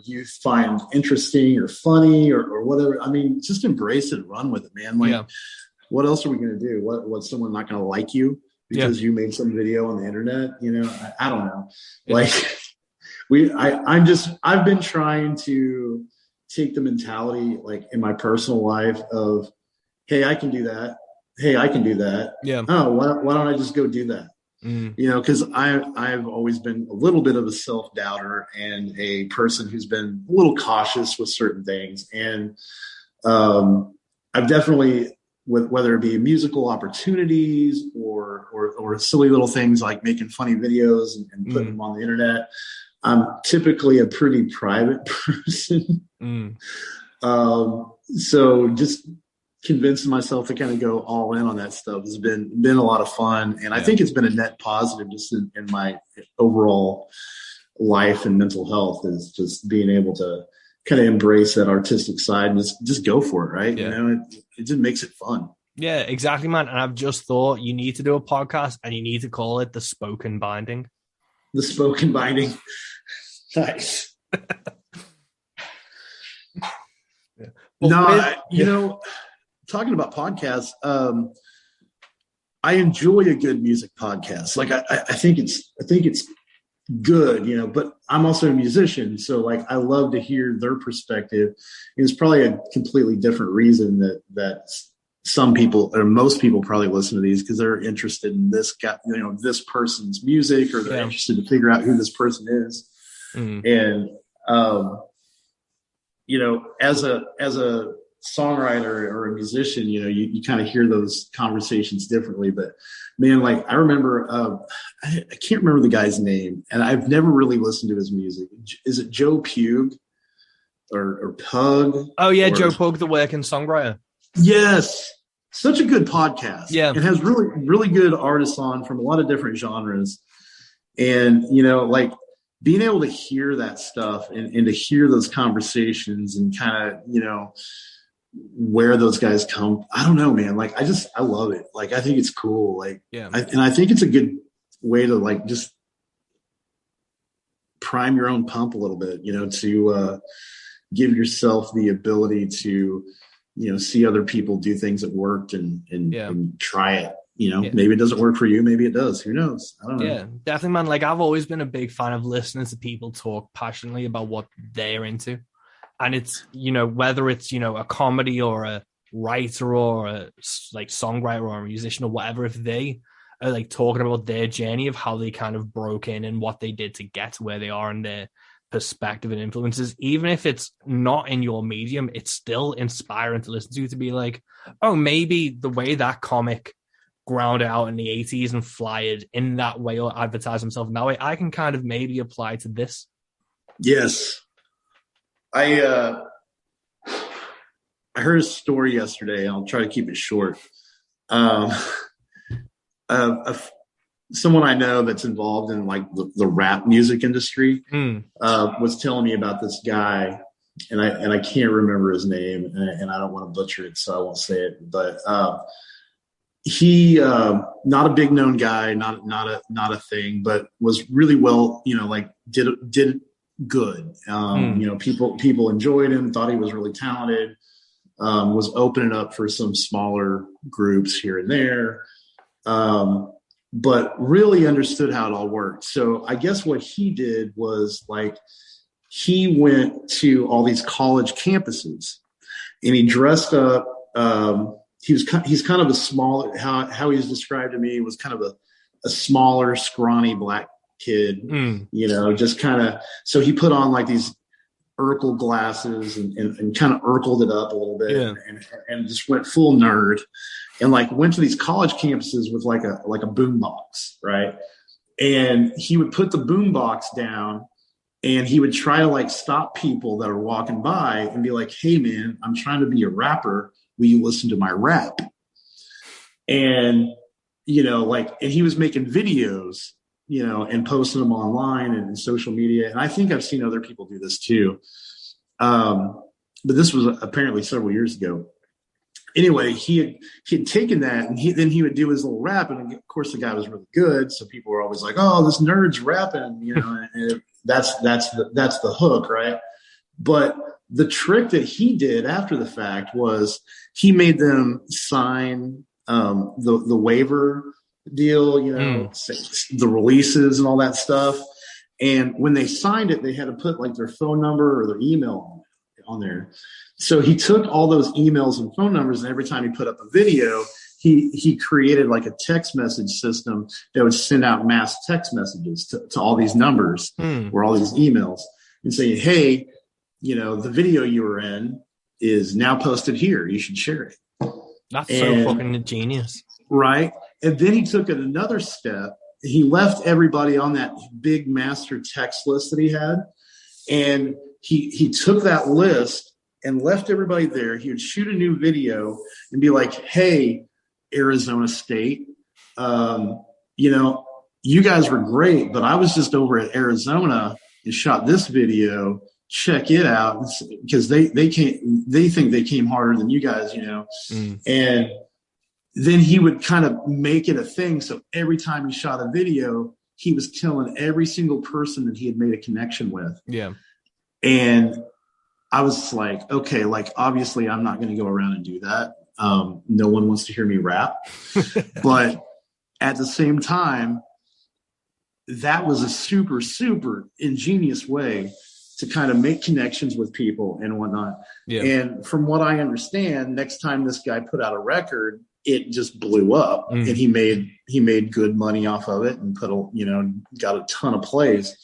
[SPEAKER 3] you find interesting or funny or whatever. I mean, just embrace it and run with it, man. Like, what else are we going to do? What's someone not going to like you because you made some video on the internet? I don't know. Like I've been trying to take the mentality, like in my personal life of, hey, I can do that. Hey, I can do that.
[SPEAKER 2] Yeah.
[SPEAKER 3] Oh, why don't I just go do that? Because I've always been a little bit of a self-doubter and a person who's been a little cautious with certain things. And I've definitely, whether it be musical opportunities or silly little things like making funny videos and putting them on the internet, I'm typically a pretty private person. So just convincing myself to kind of go all in on that stuff has been a lot of fun. And I think it's been a net positive just in my overall life and mental health, is just being able to kind of embrace that artistic side and just go for it. Right.
[SPEAKER 2] Yeah.
[SPEAKER 3] It just makes it fun.
[SPEAKER 2] Yeah, exactly, man. And I've just thought you need to do a podcast and you need to call it The Spoken Binding.
[SPEAKER 3] The Spoken Binding. Nice. Talking about podcasts, I enjoy a good music podcast. Like I think it's good, but I'm also a musician. So like, I love to hear their perspective. It's probably a completely different reason that some people or most people probably listen to these because they're interested in this guy, this person's music, or they're interested to figure out who this person is. And as a songwriter or a musician, you kind of hear those conversations differently. But man, like I remember, I can't remember the guy's name, and I've never really listened to his music. Is it Joe Pug or Pug?
[SPEAKER 2] Oh yeah, Joe Pug, the working songwriter.
[SPEAKER 3] Yes. Such a good podcast.
[SPEAKER 2] Yeah.
[SPEAKER 3] It has really, really good artists on from a lot of different genres. And, like being able to hear that stuff and to hear those conversations and kind of, where those guys come. I don't know, man. Like, I love it. Like, I think it's cool. Like, and I think it's a good way to like, just prime your own pump a little bit, to give yourself the ability to, see other people do things that worked and try it. Maybe it doesn't work for you. Maybe it does. Who knows? I don't know.
[SPEAKER 2] Yeah, definitely, man. Like I've always been a big fan of listening to people talk passionately about what they're into. And it's, whether it's, a comedy or a writer or a like songwriter or a musician or whatever, if they are like talking about their journey of how they kind of broke in and what they did to get to where they are and their perspective and influences, even if it's not in your medium, it's still inspiring to listen to be like, oh, maybe the way that comic ground out in the 80s and flyered in that way or advertise himself in that way, I can kind of maybe apply to this. Yes.
[SPEAKER 3] I heard a story yesterday, and I'll try to keep it short. Someone I know that's involved in like the rap music industry was telling me about this guy, and I can't remember his name, and I don't want to butcher it, so I won't say it. But he not a big known guy, not a thing, but was really well, did good. People enjoyed him, thought he was really talented, was opening up for some smaller groups here and there. But really understood how it all worked. So I guess what he did was like, he went to all these college campuses and he dressed up. He's kind of a small, how he was described to me was kind of a smaller, scrawny black kid, just kind of, so he put on like these Urkel glasses and kind of Urkeled it up a little bit and just went full nerd. And like went to these college campuses with like a boom box, right? And he would put the boom box down and he would try to like stop people that were walking by and be like, hey man, I'm trying to be a rapper. Will you listen to my rap? And, and he was making videos, and posting them online and in social media. And I think I've seen other people do this too. But this was apparently several years ago. Anyway, he had taken that and then he would do his little rap. And of course the guy was really good. So people were always like, oh, this nerd's rapping, and that's the hook. Right. But the trick that he did after the fact was he made them sign the waiver deal, the releases and all that stuff. And when they signed it, they had to put like their phone number or their email on there. So he took all those emails and phone numbers, and every time he put up a video, he created like a text message system that would send out mass text messages to all these numbers or all these emails and say, hey, the video you were in is now posted here. You should share it.
[SPEAKER 2] That's so fucking genius.
[SPEAKER 3] Right. And then he took it another step. He left everybody on that big master text list that he had. And he took that list and left everybody there. He would shoot a new video and be like, hey, Arizona State, you guys were great, but I was just over at Arizona and shot this video. Check it out, because they think they came harder than you guys, And then he would kind of make it a thing. So every time he shot a video, he was telling every single person that he had made a connection with.
[SPEAKER 2] Yeah.
[SPEAKER 3] And I was like, okay, like obviously I'm not going to go around and do that. No one wants to hear me rap. But at the same time, that was a super, super ingenious way to kind of make connections with people and whatnot.
[SPEAKER 2] Yeah.
[SPEAKER 3] And from what I understand, next time this guy put out a record, it just blew up, and he made good money off of it and got a ton of plays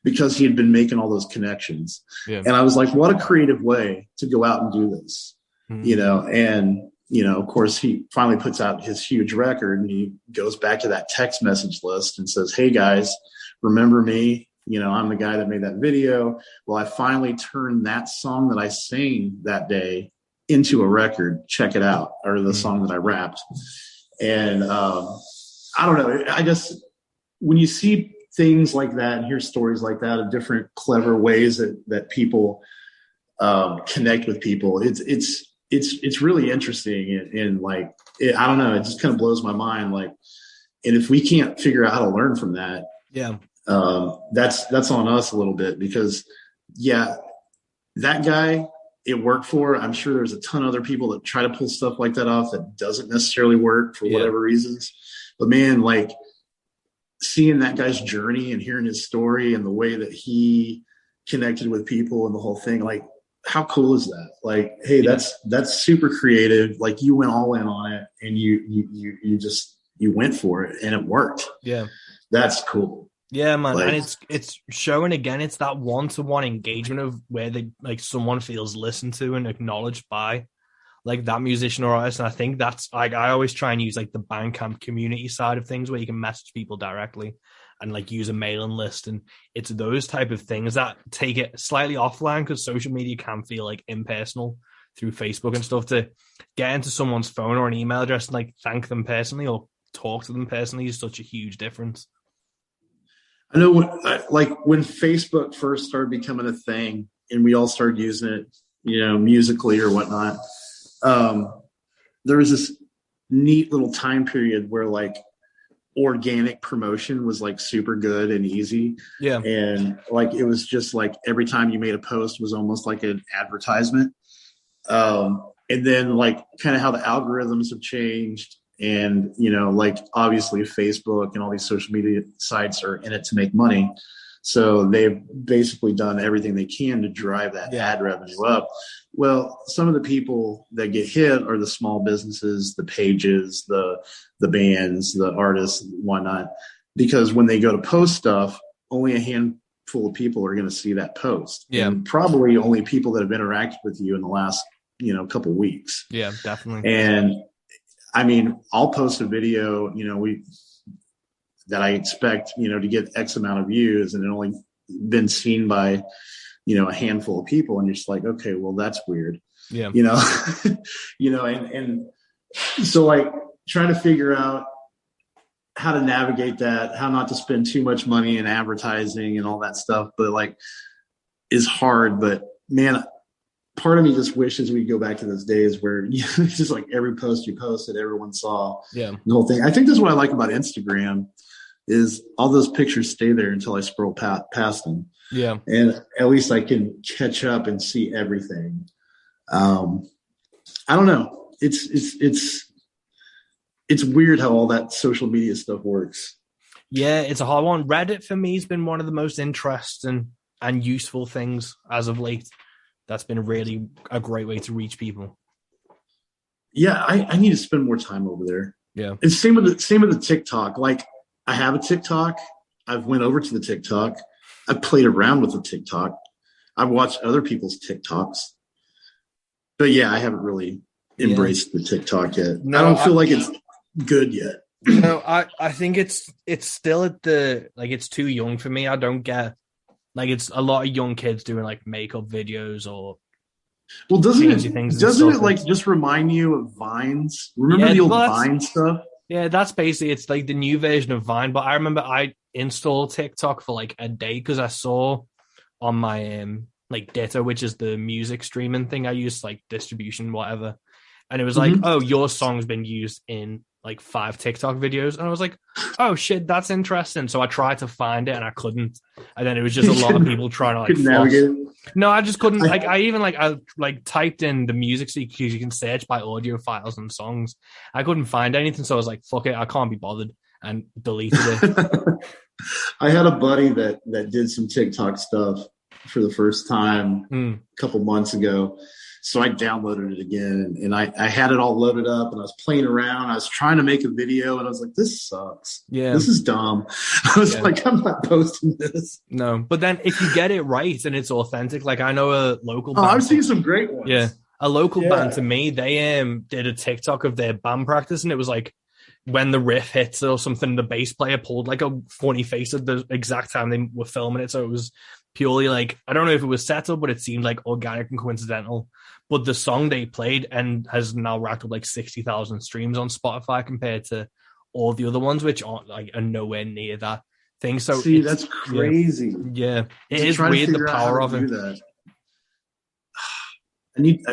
[SPEAKER 3] because he had been making all those connections. Yeah. And I was like, what a creative way to go out and do this, and of course he finally puts out his huge record, and he goes back to that text message list and says, hey guys, remember me? I'm the guy that made that video. Well, I finally turned that song that I sang that day into a record. Check it out. Or the song that I rapped. And I don't know. I guess when you see things like that and hear stories like that of different clever ways that people connect with people, it's really interesting. And like, I don't know, it just kind of blows my mind. Like, and if we can't figure out how to learn from that, that's on us a little bit, because that guy it worked for. I'm sure there's a ton of other people that try to pull stuff like that off that doesn't necessarily work for whatever reasons. But man, like seeing that guy's journey and hearing his story and the way that he connected with people and the whole thing, like how cool is that? Like, hey, that's super creative. Like you went all in on it and you went for it and it worked. Yeah. That's cool.
[SPEAKER 2] Yeah, man. Like, and it's showing again, it's that one-to-one engagement of where someone feels listened to and acknowledged by like that musician or artist. And I think that's like, I always try and use like the Bandcamp community side of things where you can message people directly and like use a mailing list. And it's those type of things that take it slightly offline, because social media can feel like impersonal through Facebook and stuff. To get into someone's phone or an email address and like thank them personally or talk to them personally is such a huge difference.
[SPEAKER 3] I know when Facebook first started becoming a thing and we all started using it, musically or whatnot, there was this neat little time period where like organic promotion was like super good and easy. Yeah. And like, it was just like every time you made a post was almost like an advertisement. And then like kind of how the algorithms have changed. And, like obviously Facebook and all these social media sites are in it to make money. So they've basically done everything they can to drive that ad revenue up. Well, some of the people that get hit are the small businesses, the pages, the bands, the artists, whatnot, because when they go to post stuff, only a handful of people are going to see that post. Yeah. And probably only people that have interacted with you in the last, couple of weeks.
[SPEAKER 2] Yeah, definitely.
[SPEAKER 3] And I mean, I'll post a video, that I expect, to get X amount of views, and it only been seen by, a handful of people. And you're just like, okay, well, that's weird. Yeah. And so like trying to figure out how to navigate that, how not to spend too much money in advertising and all that stuff, but like is hard. But man, part of me just wishes we'd go back to those days where it's just like every post you posted, everyone saw the whole thing. I think that's what I like about Instagram is all those pictures stay there until I scroll past them. Yeah. And at least I can catch up and see everything. I don't know. It's weird how all that social media stuff works.
[SPEAKER 2] Yeah, it's a hard one. Reddit for me has been one of the most interesting and useful things as of late. That's been really a great way to reach people.
[SPEAKER 3] Yeah, I need to spend more time over there.
[SPEAKER 2] Yeah.
[SPEAKER 3] And same with the TikTok. Like I have a TikTok. I've went over to the TikTok. I've played around with the TikTok. I've watched other people's TikToks. But yeah, I haven't really embraced the TikTok yet. No, I don't feel like it's good yet.
[SPEAKER 2] No, I think it's still at it's too young for me. I don't get it's a lot of young kids doing like makeup videos or
[SPEAKER 3] doesn't it like just remind you of Vines? Remember the old Vine stuff?
[SPEAKER 2] Yeah, that's basically it's like the new version of Vine. But I remember I installed TikTok for like a day because I saw on my Ditto, which is the music streaming thing I use, like distribution, whatever. And it was like, oh, your song's been used in like 5 TikTok videos. And I was like, oh shit, that's interesting. So I tried to find it and I couldn't. And then it was just a lot of people trying to like
[SPEAKER 3] navigate it.
[SPEAKER 2] No, I just couldn't. I typed in the music because you can search by audio files and songs. I couldn't find anything. So I was like, fuck it, I can't be bothered, and deleted it.
[SPEAKER 3] I had a buddy that did some TikTok stuff. for the first time a couple months ago. So I downloaded it again, and I had it all loaded up, and I was playing around. I was trying to make a video, and I was like, this sucks.
[SPEAKER 2] Yeah.
[SPEAKER 3] This is dumb. I was like, I'm not posting this.
[SPEAKER 2] No, but then if you get it right and it's authentic, like I know a local
[SPEAKER 3] Oh,
[SPEAKER 2] band.
[SPEAKER 3] I've seen some great ones.
[SPEAKER 2] Yeah. A local band to me, they did a TikTok of their band practice, and it was like when the riff hits or something, the bass player pulled like a funny face at the exact time they were filming it. So it was purely like, I don't know if it was set up, but it seemed like organic and coincidental. But the song they played and has now racked up like 60,000 streams on Spotify compared to all the other ones, which aren't like are nowhere near that thing. So
[SPEAKER 3] see, that's crazy.
[SPEAKER 2] Yeah, it is weird the power of it.
[SPEAKER 3] That. I need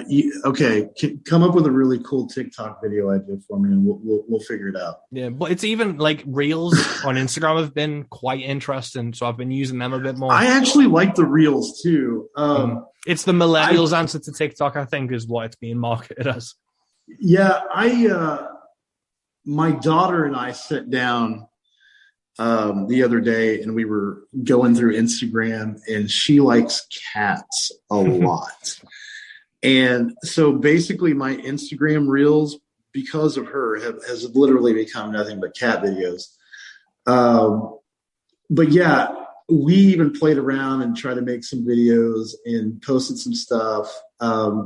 [SPEAKER 3] okay. Come up with a really cool TikTok video idea for me, and we'll figure it out.
[SPEAKER 2] Yeah, but it's even like Reels on Instagram have been quite interesting, so I've been using them a bit more.
[SPEAKER 3] I actually like the Reels too.
[SPEAKER 2] It's the millennials' answer to TikTok, I think, is what it's being marketed as.
[SPEAKER 3] Yeah, my daughter and I sat down the other day, and we were going through Instagram, and she likes cats a lot. And so basically my Instagram Reels, because of her, has literally become nothing but cat videos. But yeah, we even played around and tried to make some videos and posted some stuff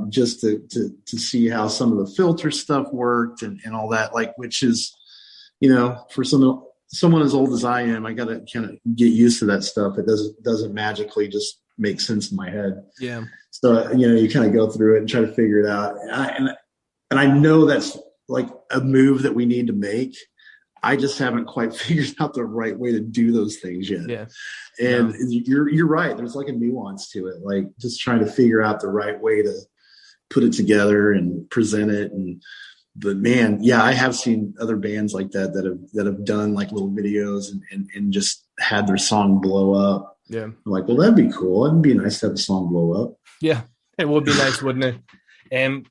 [SPEAKER 3] just to see how some of the filter stuff worked and all that, like, which is, for someone as old as I am, I got to kind of get used to that stuff. It doesn't magically just make sense in my head.
[SPEAKER 2] Yeah.
[SPEAKER 3] So, you kind of go through it and try to figure it out. And I know that's like a move that we need to make. I just haven't quite figured out the right way to do those things yet.
[SPEAKER 2] Yeah.
[SPEAKER 3] And you're right. There's like a nuance to it, like just trying to figure out the right way to put it together and present it. But man, yeah, I have seen other bands like that have done like little videos and just had their song blow up.
[SPEAKER 2] Yeah.
[SPEAKER 3] I'm like, well, that'd be cool. It'd be nice to have a song blow up.
[SPEAKER 2] Yeah, it would be nice, wouldn't it?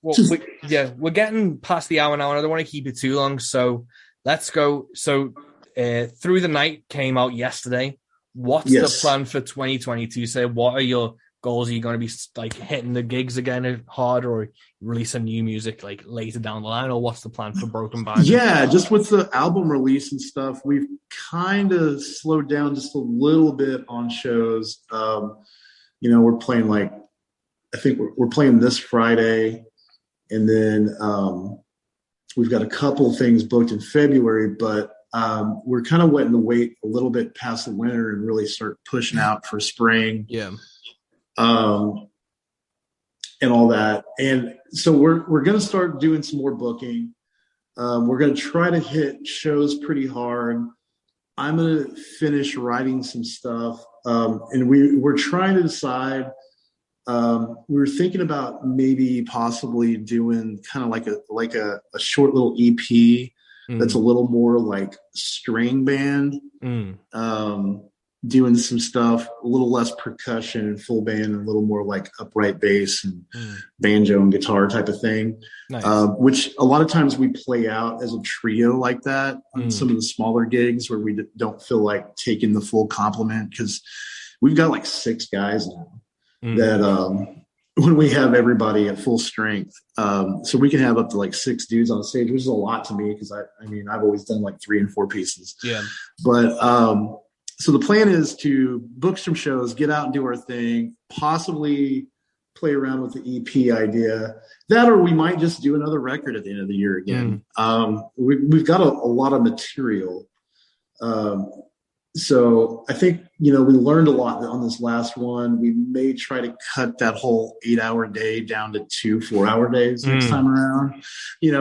[SPEAKER 2] We're getting past the hour now, and I don't want to keep it too long. So let's go. So Through the Night came out yesterday. What's the plan for 2022? Say, what are your goals? Are you going to be like hitting the gigs again hard, or releasing new music like later down the line, or what's the plan for Broken Binder?
[SPEAKER 3] Yeah, just with the album release and stuff, we've kind of slowed down just a little bit on shows. We're playing I think we're playing this Friday, and then we've got a couple things booked in February, but we're kind of waiting to wait a little bit past the winter and really start pushing out for spring.
[SPEAKER 2] Yeah.
[SPEAKER 3] And all that. And so we're going to start doing some more booking. We're going to try to hit shows pretty hard. I'm going to finish writing some stuff. And we're trying to decide. We were thinking about maybe possibly doing kind of like a short little EP that's a little more like string band, doing some stuff, a little less percussion and full band, and a little more like upright bass and banjo and guitar type of thing.
[SPEAKER 2] Nice.
[SPEAKER 3] Which a lot of times we play out as a trio like that on some of the smaller gigs where we don't feel like taking the full complement, because we've got like 6 guys now. That when we have everybody at full strength, so we can have up to like 6 dudes on stage, which is a lot to me, because I've always done like 3 and 4 pieces.
[SPEAKER 2] Yeah.
[SPEAKER 3] But so the plan is to book some shows, get out and do our thing, possibly play around with the EP idea. That, or we might just do another record at the end of the year again. We've got a lot of material. So I think, we learned a lot on this last one. We may try to cut that whole 8-hour day down to 2 4-hour days next time around,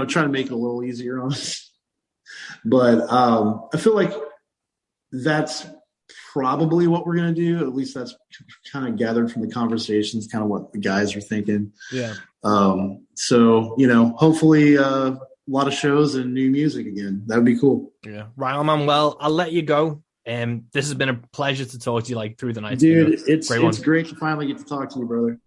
[SPEAKER 3] try to make it a little easier on us. But I feel like that's probably what we're going to do. At least that's kind of gathered from the conversations, kind of what the guys are thinking.
[SPEAKER 2] Yeah.
[SPEAKER 3] So, hopefully a lot of shows and new music again. That would be cool.
[SPEAKER 2] Yeah. Right on, man. Well, I'll let you go. This has been a pleasure to talk to you through the night.
[SPEAKER 3] Dude, it's great to finally get to talk to you, brother.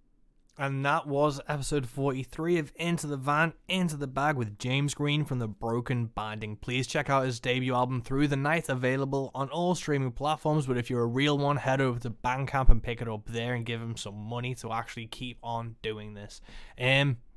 [SPEAKER 2] And that was episode 43 of Into the Van, Into the Bag with James Green from The Broken Binding. Please check out his debut album, Through the Night, available on all streaming platforms. But if you're a real one, head over to Bandcamp and pick it up there and give him some money to actually keep on doing this.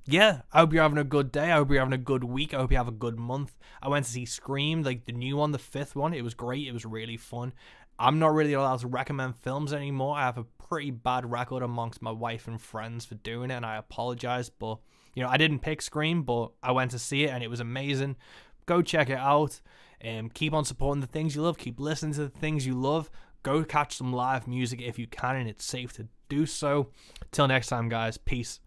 [SPEAKER 2] Yeah, I hope you're having a good day. I hope you're having a good week. I hope you have a good month. I went to see Scream, like the new one, the 5th one. It was great. It was really fun. I'm not really allowed to recommend films anymore. I have a pretty bad record amongst my wife and friends for doing it, and I apologize. But, I didn't pick Scream, but I went to see it, and it was amazing. Go check it out. Keep on supporting the things you love. Keep listening to the things you love. Go catch some live music if you can, and it's safe to do so. Till next time, guys. Peace.